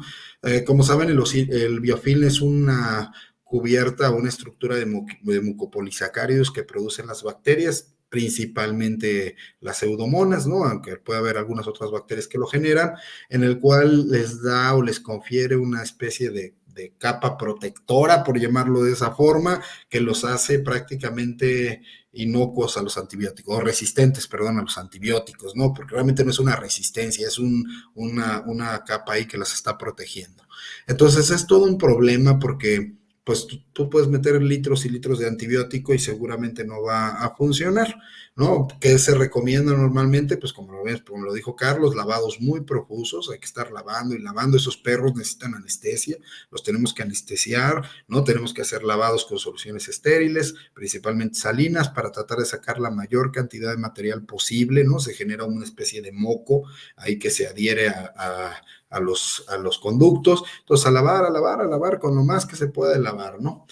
Como saben, el biofilm es una cubierta, una estructura de mucopolisacáridos que producen las bacterias, principalmente las pseudomonas, ¿no? Aunque puede haber algunas otras bacterias que lo generan, en el cual les da o les confiere una especie de capa protectora, por llamarlo de esa forma, que los hace prácticamente inocuos a los antibióticos, o resistentes, perdón, a los antibióticos, ¿no? Porque realmente no es una resistencia, es una capa ahí que las está protegiendo. Entonces es todo un problema porque pues tú puedes meter litros y litros de antibiótico y seguramente no va a funcionar, ¿no? ¿Qué se recomienda normalmente? Pues como lo dijo Carlos, lavados muy profusos, hay que estar lavando y lavando. Esos perros necesitan anestesia, los tenemos que anestesiar, ¿no? Tenemos que hacer lavados con soluciones estériles, principalmente salinas, para tratar de sacar la mayor cantidad de material posible, ¿no? Se genera una especie de moco ahí que se adhiere a los conductos. Entonces, a lavar con lo más que se pueda lavar, ¿no?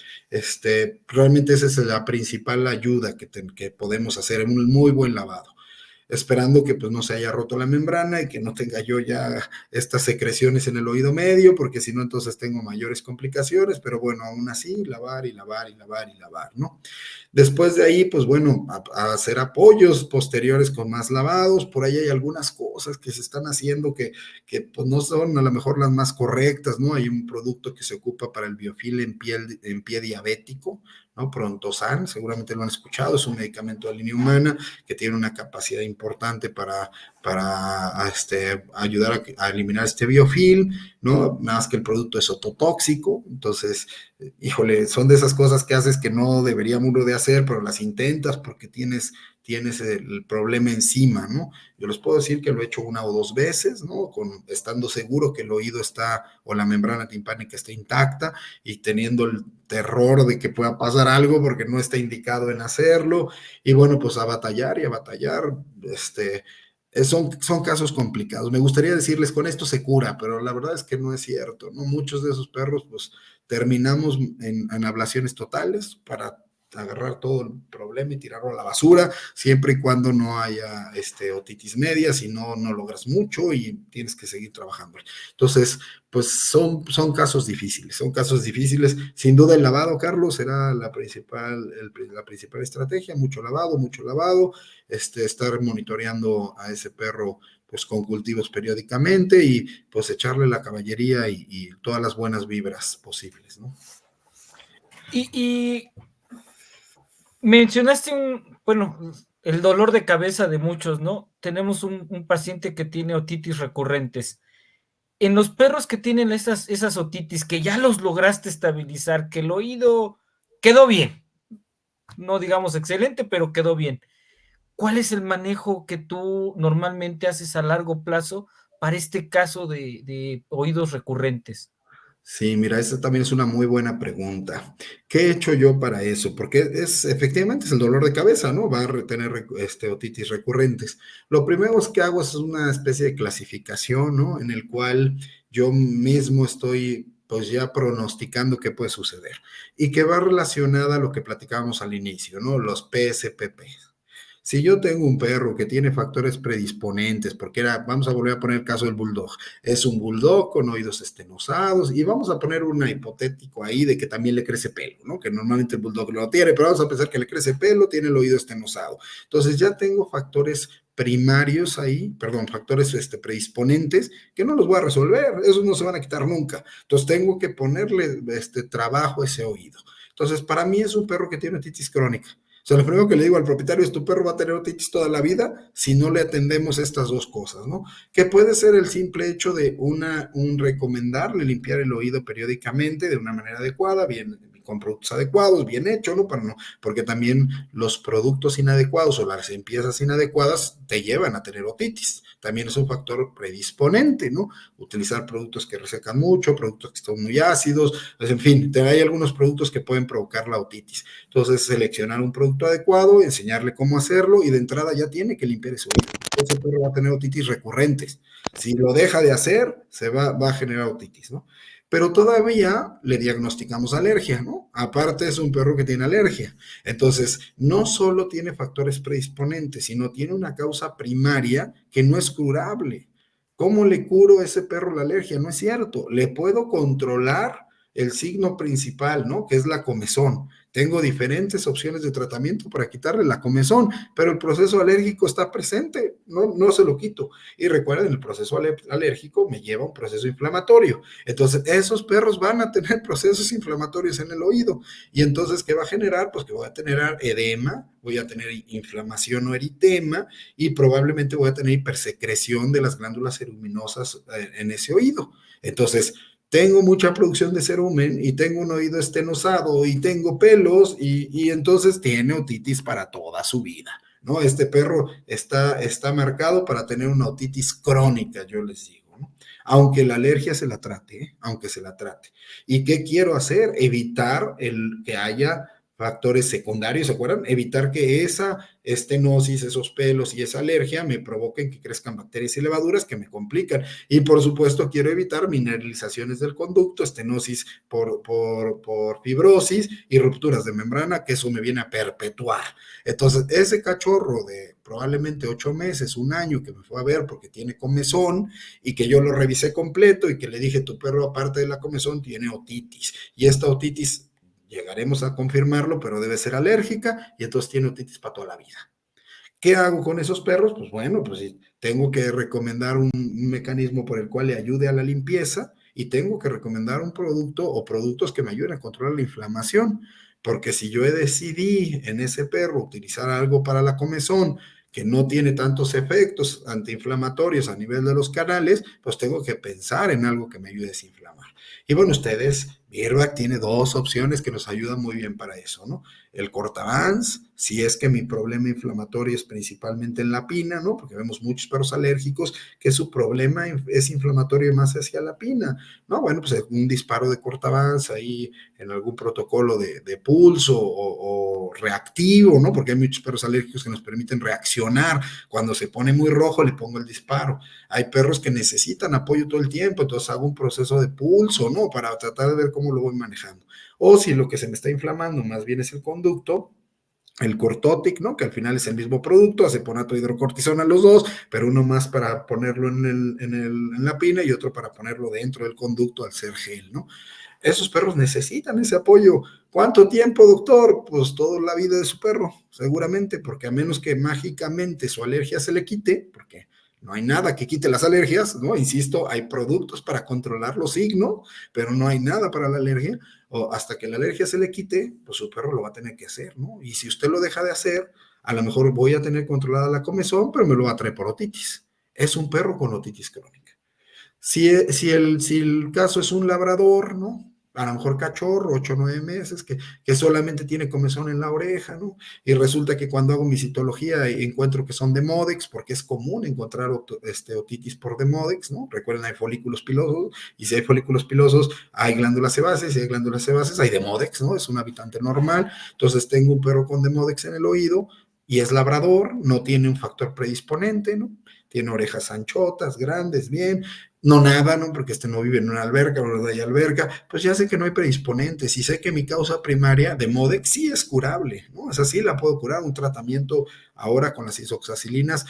Realmente esa es la principal ayuda que podemos hacer, un muy buen lavado, esperando que pues no se haya roto la membrana y que no tenga yo ya estas secreciones en el oído medio, porque si no entonces tengo mayores complicaciones, pero bueno, aún así lavar y lavar y lavar y lavar, ¿no? Después de ahí, pues bueno, a hacer apoyos posteriores con más lavados. Por ahí hay algunas cosas que se están haciendo que pues no son a lo mejor las más correctas, ¿no? Hay un producto que se ocupa para el biofilm en pie diabético, ¿no? Prontosan, seguramente lo han escuchado, es un medicamento de línea humana que tiene una capacidad importante para ayudar a eliminar este biofilm, ¿no? Nada más que el producto es ototóxico, entonces, híjole, son de esas cosas que haces que no debería uno de hacer, pero las intentas porque tienes el problema encima, ¿no? Yo les puedo decir que lo he hecho 1 o 2 veces, ¿no? Estando seguro que el oído está, o la membrana timpánica está intacta, y teniendo el terror de que pueda pasar algo porque no está indicado en hacerlo, y bueno, pues a batallar y a batallar, son casos complicados. Me gustaría decirles, con esto se cura, pero la verdad es que no es cierto, ¿no? Muchos de esos perros, pues, terminamos en ablaciones totales para agarrar todo el problema y tirarlo a la basura, siempre y cuando no haya otitis media, si no, no logras mucho y tienes que seguir trabajando. Entonces, pues son casos difíciles, Sin duda el lavado, Carlos, será la principal estrategia, mucho lavado, estar monitoreando a ese perro pues con cultivos periódicamente y pues echarle la caballería y todas las buenas vibras posibles, ¿no? Y mencionaste el dolor de cabeza de muchos, ¿no? Tenemos un paciente que tiene otitis recurrentes. En los perros que tienen esas otitis, que ya los lograste estabilizar, que el oído quedó bien, no digamos excelente, pero quedó bien. ¿Cuál es el manejo que tú normalmente haces a largo plazo para este caso de oídos recurrentes? Sí, mira, esa también es una muy buena pregunta. ¿Qué he hecho yo para eso? Porque efectivamente es el dolor de cabeza, ¿no? Va a tener otitis recurrentes. Lo primero que hago es una especie de clasificación, ¿no? En el cual yo mismo estoy pues ya pronosticando qué puede suceder y que va relacionada a lo que platicábamos al inicio, ¿no? Los PSPP. Si yo tengo un perro que tiene factores predisponentes, porque vamos a volver a poner el caso del bulldog, es un bulldog con oídos estenosados, y vamos a poner una hipotético ahí de que también le crece pelo, ¿no? Que normalmente el bulldog no lo tiene, pero vamos a pensar que le crece pelo, tiene el oído estenosado. Entonces ya tengo factores primarios ahí, factores predisponentes, que no los voy a resolver, esos no se van a quitar nunca. Entonces tengo que ponerle trabajo a ese oído. Entonces, para mí es un perro que tiene otitis crónica. O sea, lo primero que le digo al propietario es: tu perro va a tener otitis toda la vida si no le atendemos estas dos cosas, ¿no? Que puede ser el simple hecho de un recomendarle limpiar el oído periódicamente de una manera adecuada, bien, con productos adecuados, bien hecho, ¿no? Porque también los productos inadecuados o las limpiezas inadecuadas te llevan a tener otitis. También es un factor predisponente, ¿no? Utilizar productos que resecan mucho, productos que están muy ácidos, pues en fin, hay algunos productos que pueden provocar la otitis. Entonces, seleccionar un producto adecuado, enseñarle cómo hacerlo y de entrada ya tiene que limpiar ese oído. Ese perro va a tener otitis recurrentes. Si lo deja de hacer, va a generar otitis, ¿no? Pero todavía le diagnosticamos alergia, ¿no? Aparte es un perro que tiene alergia. Entonces, no solo tiene factores predisponentes, sino tiene una causa primaria que no es curable. ¿Cómo le curo a ese perro la alergia? No es cierto. Le puedo controlar el signo principal, ¿no? Que es la comezón. Tengo diferentes opciones de tratamiento para quitarle la comezón, pero el proceso alérgico está presente, no se lo quito. Y recuerden, el proceso alérgico me lleva a un proceso inflamatorio. Entonces, esos perros van a tener procesos inflamatorios en el oído. Y entonces, ¿qué va a generar? Pues que voy a tener edema, voy a tener inflamación o eritema y probablemente voy a tener hipersecreción de las glándulas eruminosas en ese oído. Entonces, tengo mucha producción de cerumen y tengo un oído estenosado y tengo pelos y entonces tiene otitis para toda su vida, ¿no? Este perro está marcado para tener una otitis crónica, yo les digo, ¿no? Aunque la alergia se la trate, aunque se la trate. ¿Y qué quiero hacer? Evitar que haya factores secundarios, ¿se acuerdan? Evitar que esa estenosis, esos pelos y esa alergia me provoquen que crezcan bacterias y levaduras que me complican. Y por supuesto quiero evitar mineralizaciones del conducto, estenosis por fibrosis y rupturas de membrana, que eso me viene a perpetuar. Entonces, ese cachorro de probablemente 8 meses, 1 año, que me fue a ver porque tiene comezón y que yo lo revisé completo y que le dije: tu perro, aparte de la comezón, tiene otitis. Y esta otitis llegaremos a confirmarlo, pero debe ser alérgica y entonces tiene otitis para toda la vida. ¿Qué hago con esos perros? Pues bueno, pues tengo que recomendar un mecanismo por el cual le ayude a la limpieza y tengo que recomendar un producto o productos que me ayuden a controlar la inflamación, porque si yo decidí en ese perro utilizar algo para la comezón que no tiene tantos efectos antiinflamatorios a nivel de los canales, pues tengo que pensar en algo que me ayude a desinflamar. Y bueno, Virbac tiene 2 opciones que nos ayudan muy bien para eso, ¿no? El Cortavans, si es que mi problema inflamatorio es principalmente en la pina, ¿no? Porque vemos muchos perros alérgicos que su problema es inflamatorio más hacia la pina, ¿no? Bueno, pues un disparo de Cortavans ahí en algún protocolo de pulso o reactivo, ¿no? Porque hay muchos perros alérgicos que nos permiten reaccionar. Cuando se pone muy rojo, le pongo el disparo. Hay perros que necesitan apoyo todo el tiempo, entonces hago un proceso de pulso, ¿no? Para tratar de ver cómo lo voy manejando. O si lo que se me está inflamando más bien es el conducto, el Cortotic, ¿no? Que al final es el mismo producto, aceponato hidrocortisona los dos, pero uno más para ponerlo en la pina y otro para ponerlo dentro del conducto al ser gel, ¿no? Esos perros necesitan ese apoyo. ¿Cuánto tiempo, doctor? Pues toda la vida de su perro, seguramente, porque a menos que mágicamente su alergia se le quite, porque no hay nada que quite las alergias, ¿no? Insisto, hay productos para controlar los signos, pero no hay nada para la alergia, o hasta que la alergia se le quite, pues su perro lo va a tener que hacer, ¿no? Y si usted lo deja de hacer, a lo mejor voy a tener controlada la comezón, pero me lo va a traer por otitis. Es un perro con otitis crónica. Si el caso es un labrador, ¿no? A lo mejor cachorro, 8 o 9 meses, que solamente tiene comezón en la oreja, ¿no? Y resulta que cuando hago mi citología encuentro que son Demodex, porque es común encontrar otitis por Demodex, ¿no? Recuerden, hay folículos pilosos, y si hay folículos pilosos, hay glándulas sebáceas, si hay glándulas sebáceas, hay Demodex, ¿no? Es un habitante normal. Entonces tengo un perro con Demodex en el oído, y es labrador, no tiene un factor predisponente, ¿no? Tiene orejas anchotas, grandes, bien, no nada, ¿no? Porque no vive en una alberca, no hay alberca, pues ya sé que no hay predisponentes y sé que mi causa primaria de Modex sí es curable, ¿no? O sea, sí la puedo curar, un tratamiento ahora con las isoxazilinas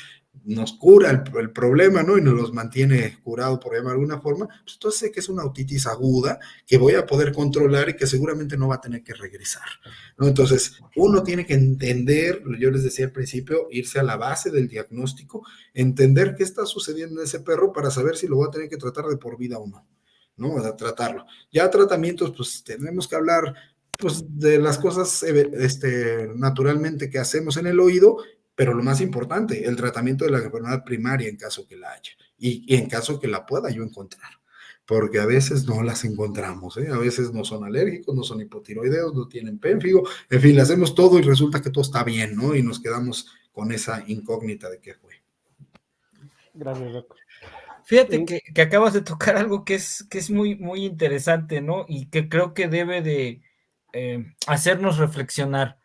nos cura el problema, ¿no? Y nos los mantiene curado, por llamar de alguna forma, pues entonces sé que es una otitis aguda que voy a poder controlar y que seguramente no va a tener que regresar, ¿no? Entonces, uno tiene que entender, yo les decía al principio, irse a la base del diagnóstico, entender qué está sucediendo en ese perro para saber si lo voy a tener que tratar de por vida o no, ¿no? A tratarlo. Ya tratamientos, pues tenemos que hablar pues de las cosas naturalmente que hacemos en el oído, pero lo más importante, el tratamiento de la enfermedad primaria en caso que la haya y en caso que la pueda yo encontrar, porque a veces no las encontramos, ¿eh? A veces no son alérgicos, no son hipotiroideos, no tienen pénfigo, en fin, le hacemos todo y resulta que todo está bien, ¿no? Y nos quedamos con esa incógnita de qué fue. Gracias, doctor. Fíjate que acabas de tocar algo que es muy, muy interesante, ¿no? Y que creo que debe de hacernos reflexionar.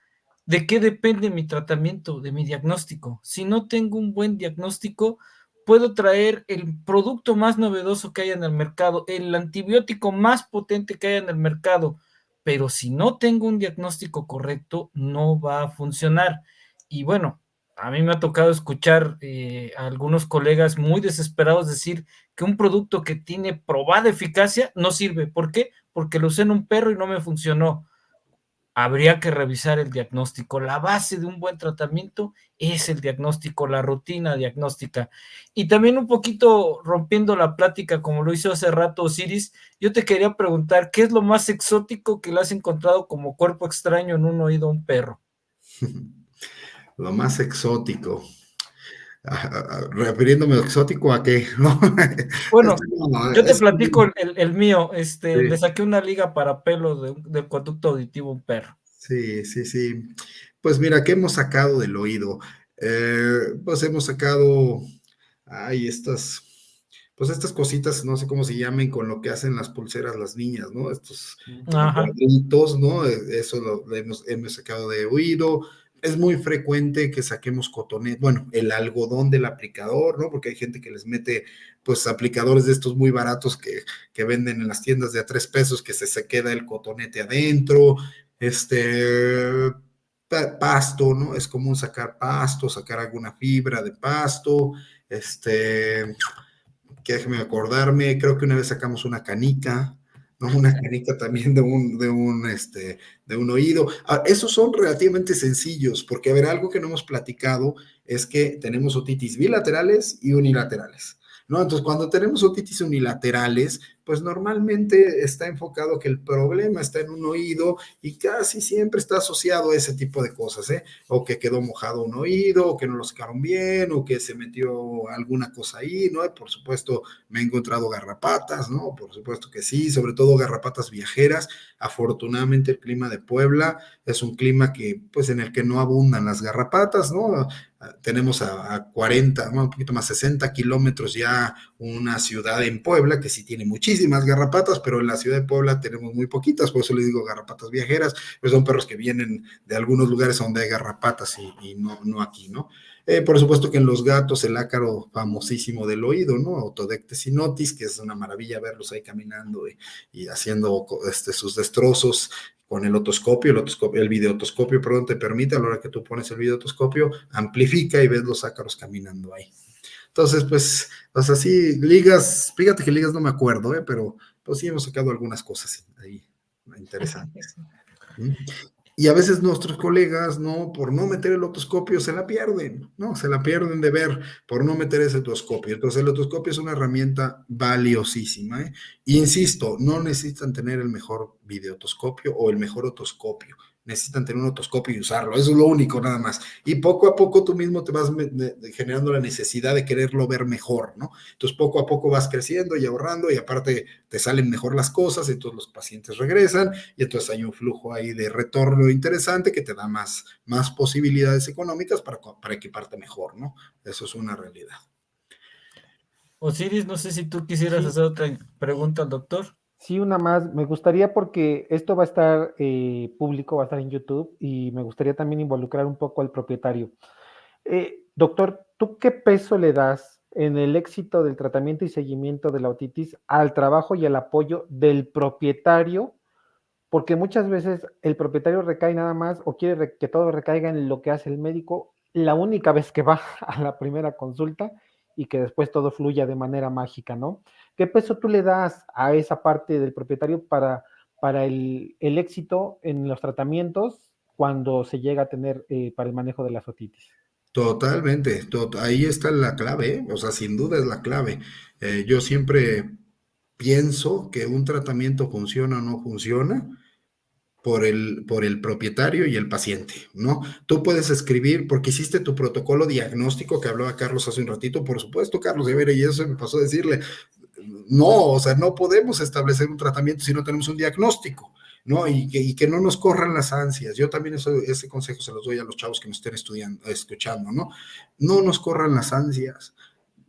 ¿De qué depende mi tratamiento, de mi diagnóstico? Si no tengo un buen diagnóstico, puedo traer el producto más novedoso que haya en el mercado, el antibiótico más potente que haya en el mercado, pero si no tengo un diagnóstico correcto, no va a funcionar. Y bueno, a mí me ha tocado escuchar a algunos colegas muy desesperados decir que un producto que tiene probada eficacia no sirve. ¿Por qué? Porque lo usé en un perro y no me funcionó. Habría que revisar el diagnóstico. La base de un buen tratamiento es el diagnóstico, la rutina diagnóstica. Y también un poquito rompiendo la plática, como lo hizo hace rato Osiris, yo te quería preguntar, ¿qué es lo más exótico que le has encontrado como cuerpo extraño en un oído a un perro? Lo más exótico. Refiriéndome exótico a qué, ¿no? Bueno, yo te platico Sí, el mío. Le saqué una liga para pelo del conducto auditivo a un perro. sí, sí, sí. Pues mira, ¿qué hemos sacado del oído? Pues hemos sacado, pues estas cositas, no sé cómo se llamen, con lo que hacen las pulseras las niñas, ¿no? Estos como cuadritos, ¿no? Eso lo hemos sacado de oído. Es muy frecuente que saquemos cotonete, bueno, el algodón del aplicador, ¿no? Porque hay gente que les mete, pues, aplicadores de estos muy baratos que venden en las tiendas de a 3 pesos, que se queda el cotonete adentro, pasto, ¿no? Es común sacar pasto, sacar alguna fibra de pasto, que déjeme acordarme, creo que una vez sacamos una canica, ¿no? Una canica también de un oído. Esos son relativamente sencillos, porque, a ver, algo que no hemos platicado es que tenemos otitis bilaterales y unilaterales, ¿no? Entonces, cuando tenemos otitis unilaterales, pues normalmente está enfocado que el problema está en un oído y casi siempre está asociado a ese tipo de cosas, ¿eh? O que quedó mojado un oído, o que no lo sacaron bien, o que se metió alguna cosa ahí, ¿no? Y por supuesto me he encontrado garrapatas, ¿no? Por supuesto que sí, sobre todo garrapatas viajeras. Afortunadamente el clima de Puebla es un clima que, pues, en el que no abundan las garrapatas, ¿no? Tenemos a 40, un poquito más, 60 kilómetros ya una ciudad en Puebla que sí tiene muchísimas muchísimas garrapatas, pero en la ciudad de Puebla tenemos muy poquitas, por eso les digo garrapatas viajeras, pues son perros que vienen de algunos lugares donde hay garrapatas y no aquí, ¿no? Por supuesto que en los gatos, el ácaro famosísimo del oído, ¿no? Autodectes sinotis, que es una maravilla verlos ahí caminando y haciendo sus destrozos con el otoscopio, el videotoscopio, perdón, te permite, a la hora que tú pones el videotoscopio, amplifica y ves los ácaros caminando ahí. Entonces, pues sí, ligas, fíjate que ligas no me acuerdo, pero pues sí hemos sacado algunas cosas ahí interesantes. Y a veces nuestros colegas, ¿no? Por no meter el otoscopio se la pierden, ¿no? Se la pierden de ver por no meter ese otoscopio. Entonces el otoscopio es una herramienta valiosísima, ¿eh? Insisto, no necesitan tener el mejor videotoscopio o el mejor otoscopio. Necesitan tener un otoscopio y usarlo. Eso es lo único, nada más. Y poco a poco tú mismo te vas generando la necesidad de quererlo ver mejor, ¿no? Entonces poco a poco vas creciendo y ahorrando y aparte te salen mejor las cosas, entonces los pacientes regresan y entonces hay un flujo ahí de retorno interesante que te da más posibilidades económicas para equiparte mejor, ¿no? Eso es una realidad. Osiris, no sé si tú quisieras hacer otra pregunta al doctor. Sí, una más. Me gustaría, porque esto va a estar público, va a estar en YouTube, y me gustaría también involucrar un poco al propietario. Doctor, ¿tú qué peso le das en el éxito del tratamiento y seguimiento de la otitis al trabajo y al apoyo del propietario? Porque muchas veces el propietario recae nada más o quiere que todo recaiga en lo que hace el médico la única vez que va a la primera consulta y que después todo fluya de manera mágica, ¿no? ¿Qué peso tú le das a esa parte del propietario para el éxito en los tratamientos cuando se llega a tener para el manejo de las otitis? Totalmente, ahí está la clave, ¿eh? O sea, sin duda es la clave. Yo siempre pienso que un tratamiento funciona o no funciona por el propietario y el paciente, ¿no? Tú puedes escribir, porque hiciste tu protocolo diagnóstico que hablaba Carlos hace un ratito, por supuesto, Carlos, y eso me pasó a decirle, no, o sea, no podemos establecer un tratamiento si no tenemos un diagnóstico, ¿no? Y que no nos corran las ansias. Yo también ese consejo se los doy a los chavos que nos estén escuchando, ¿no? No nos corran las ansias.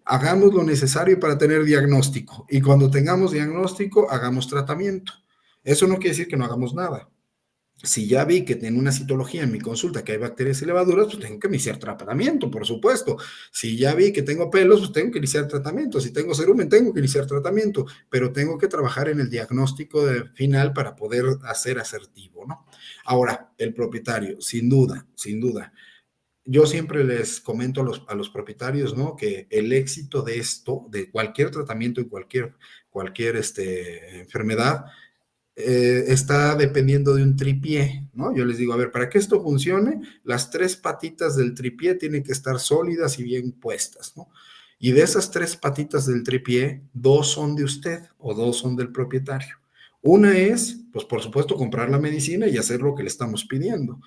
Hagamos lo necesario para tener diagnóstico y cuando tengamos diagnóstico, hagamos tratamiento. Eso no quiere decir que no hagamos nada. Si ya vi que tengo una citología en mi consulta que hay bacterias y levaduras, pues tengo que iniciar tratamiento, por supuesto. Si ya vi que tengo pelos, pues tengo que iniciar tratamiento. Si tengo cerumen, tengo que iniciar tratamiento, pero tengo que trabajar en el diagnóstico final para poder hacer asertivo, ¿no? Ahora, el propietario, sin duda, yo siempre les comento a los propietarios, ¿no? Que el éxito de esto, de cualquier tratamiento y cualquier enfermedad, está dependiendo de un tripié, ¿no? Yo les digo, a ver, para que esto funcione, las 3 patitas del tripié tienen que estar sólidas y bien puestas, ¿no? Y de esas 3 patitas del tripié, 2 son de usted o 2 son del propietario. Una es, pues por supuesto, comprar la medicina y hacer lo que le estamos pidiendo.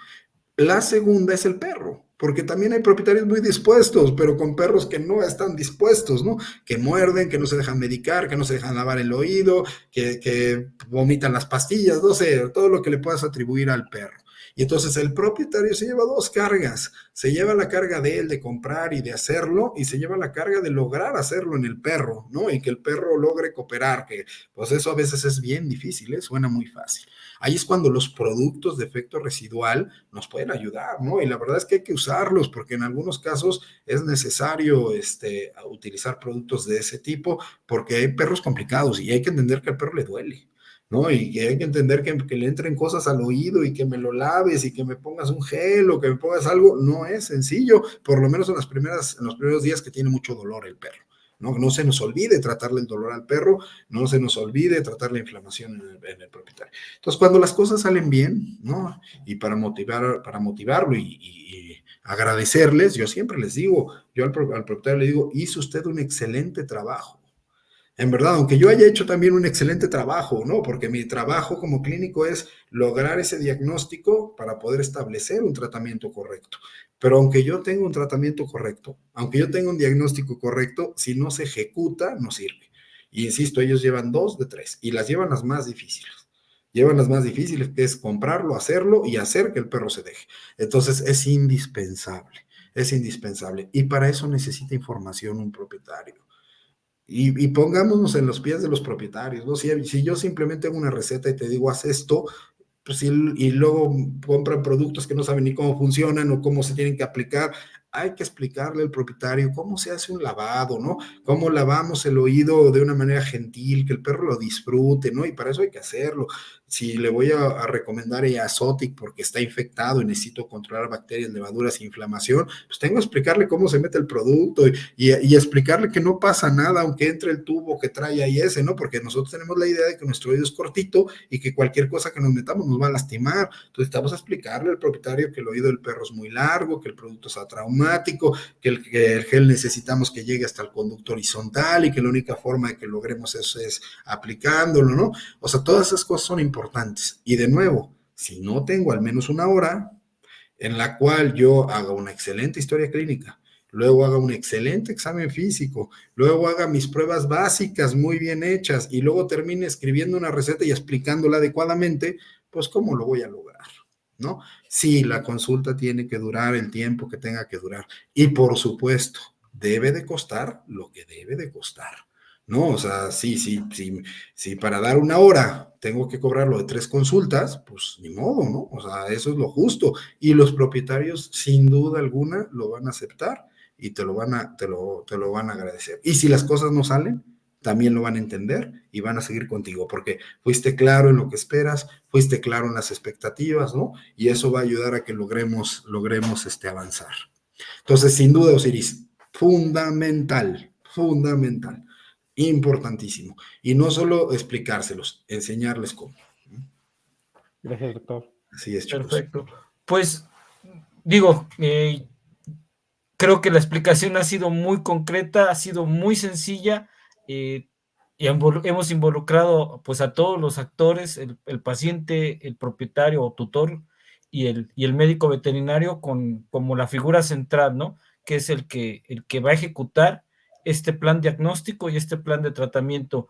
La segunda es el perro, porque también hay propietarios muy dispuestos, pero con perros que no están dispuestos, ¿no? Que muerden, que no se dejan medicar, que no se dejan lavar el oído, que vomitan las pastillas, no sé, todo lo que le puedas atribuir al perro. Y entonces el propietario se lleva 2 cargas, se lleva la carga de él de comprar y de hacerlo, y se lleva la carga de lograr hacerlo en el perro, ¿no? Y que el perro logre cooperar, que pues eso a veces es bien difícil, ¿eh? Suena muy fácil. Ahí es cuando los productos de efecto residual nos pueden ayudar, ¿no? Y la verdad es que hay que usarlos porque en algunos casos es necesario utilizar productos de ese tipo porque hay perros complicados y hay que entender que al perro le duele, ¿no? Y que hay que entender que le entren cosas al oído y que me lo laves y que me pongas un gel o que me pongas algo, no es sencillo, por lo menos en los primeros días que tiene mucho dolor el perro. No se nos olvide tratarle el dolor al perro, no se nos olvide tratar la inflamación en el propietario. Entonces, cuando las cosas salen bien, ¿no? Y para motivarlo y agradecerles, yo siempre les digo, yo al propietario le digo, hizo usted un excelente trabajo. En verdad, aunque yo haya hecho también un excelente trabajo, ¿no? Porque mi trabajo como clínico es lograr ese diagnóstico para poder establecer un tratamiento correcto. Pero aunque yo tenga un tratamiento correcto, aunque yo tenga un diagnóstico correcto, si no se ejecuta, no sirve. Y insisto, ellos llevan 2 de 3 y las llevan las más difíciles. Llevan las más difíciles, que es comprarlo, hacerlo y hacer que el perro se deje. Entonces es indispensable. Y para eso necesita información un propietario. Y pongámonos en los pies de los propietarios, ¿no? Si yo simplemente hago una receta y te digo, haz esto, pues y luego compran productos que no saben ni cómo funcionan o cómo se tienen que aplicar, hay que explicarle al propietario cómo se hace un lavado, ¿no? Cómo lavamos el oído de una manera gentil, que el perro lo disfrute, ¿no? Y para eso hay que hacerlo. Si le voy a recomendar a Azotic porque está infectado y necesito controlar bacterias, levaduras e inflamación, pues tengo que explicarle cómo se mete el producto y explicarle que no pasa nada aunque entre el tubo que trae ahí ese, ¿no? Porque nosotros tenemos la idea de que nuestro oído es cortito y que cualquier cosa que nos metamos nos va a lastimar. Entonces estamos a explicarle al propietario que el oído del perro es muy largo, que el producto es traumático, que el gel necesitamos que llegue hasta el conducto horizontal y que la única forma de que logremos eso es aplicándolo, ¿no? O sea, todas esas cosas son importantes. Y de nuevo, si no tengo al menos una hora en la cual yo haga una excelente historia clínica, luego haga un excelente examen físico, luego haga mis pruebas básicas muy bien hechas y luego termine escribiendo una receta y explicándola adecuadamente, pues ¿cómo lo voy a lograr? ¿No? Sí, la consulta tiene que durar el tiempo que tenga que durar y por supuesto, debe de costar lo que debe de costar. ¿No? O sea, sí, para dar una hora tengo que cobrarlo de 3 consultas, pues ni modo, ¿no? O sea, eso es lo justo. Y los propietarios, sin duda alguna, lo van a aceptar y te lo van a agradecer. Y si las cosas no salen, también lo van a entender y van a seguir contigo, porque fuiste claro en lo que esperas, fuiste claro en las expectativas, ¿no? Y eso va a ayudar a que logremos avanzar. Entonces, sin duda, Osiris, fundamental, importantísimo. Y no solo explicárselos, enseñarles cómo. Gracias, doctor. Así es, chicos. Perfecto. Pues, digo, creo que la explicación ha sido muy concreta, ha sido muy sencilla, y hemos involucrado pues a todos los actores, el paciente, el propietario o tutor y el médico veterinario como la figura central, ¿no? Que es el que va a ejecutar este plan diagnóstico y este plan de tratamiento.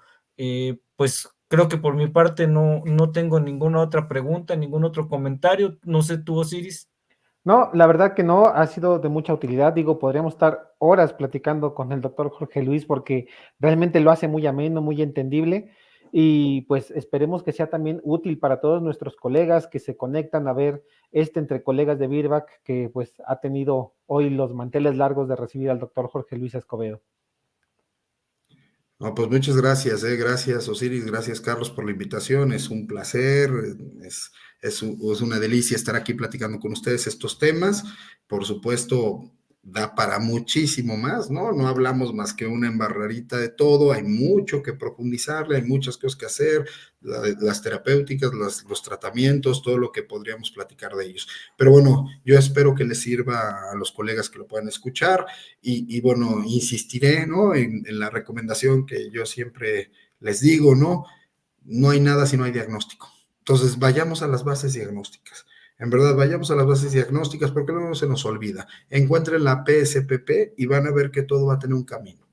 Pues creo que por mi parte no tengo ninguna otra pregunta, ningún otro comentario. No sé tú, Osiris. No, la verdad que no, ha sido de mucha utilidad. Digo, podríamos estar horas platicando con el doctor Jorge Luis porque realmente lo hace muy ameno, muy entendible y pues esperemos que sea también útil para todos nuestros colegas que se conectan a ver entre colegas de Virbac que pues ha tenido hoy los manteles largos de recibir al doctor Jorge Luis Escobedo. No, pues muchas gracias, gracias Osiris, gracias Carlos por la invitación, es un placer, es una delicia estar aquí platicando con ustedes estos temas, por supuesto da para muchísimo más, ¿no? No hablamos más que una embarradita de todo, hay mucho que profundizarle, hay muchas cosas que hacer, las terapéuticas, los tratamientos, todo lo que podríamos platicar de ellos. Pero bueno, yo espero que les sirva a los colegas que lo puedan escuchar y bueno, insistiré, ¿no? En la recomendación que yo siempre les digo, ¿no? No hay nada si no hay diagnóstico. Entonces, vayamos a las bases diagnósticas. En verdad, vayamos a las bases diagnósticas porque luego no se nos olvida. Encuentren la PSPP y van a ver que todo va a tener un camino.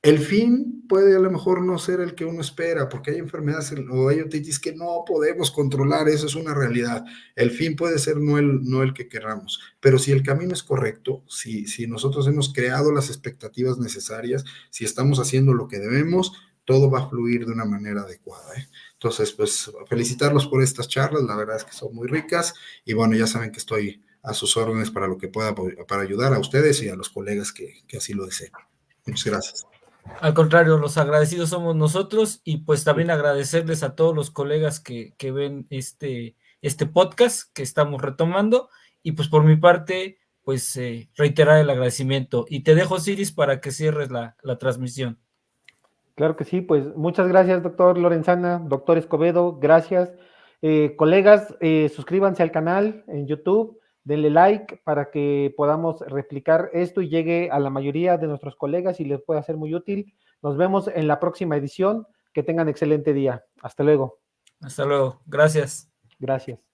El fin puede a lo mejor no ser el que uno espera, porque hay enfermedades o hay otitis que no podemos controlar, eso es una realidad. El fin puede ser no el que queramos, pero si el camino es correcto, si nosotros hemos creado las expectativas necesarias, si estamos haciendo lo que debemos, todo va a fluir de una manera adecuada. Entonces, pues felicitarlos por estas charlas, la verdad es que son muy ricas y bueno, ya saben que estoy a sus órdenes para lo que pueda, para ayudar a ustedes y a los colegas que así lo deseen. Muchas gracias. Al contrario, los agradecidos somos nosotros y pues también agradecerles a todos los colegas que ven este podcast que estamos retomando y pues por mi parte, pues reiterar el agradecimiento y te dejo, Osiris, para que cierres la transmisión. Claro que sí, pues muchas gracias, doctor Lorenzana, doctor Escobedo, gracias. Colegas, suscríbanse al canal en YouTube, denle like para que podamos replicar esto y llegue a la mayoría de nuestros colegas y les pueda ser muy útil. Nos vemos en la próxima edición. Que tengan excelente día. Hasta luego. Hasta luego. Gracias. Gracias.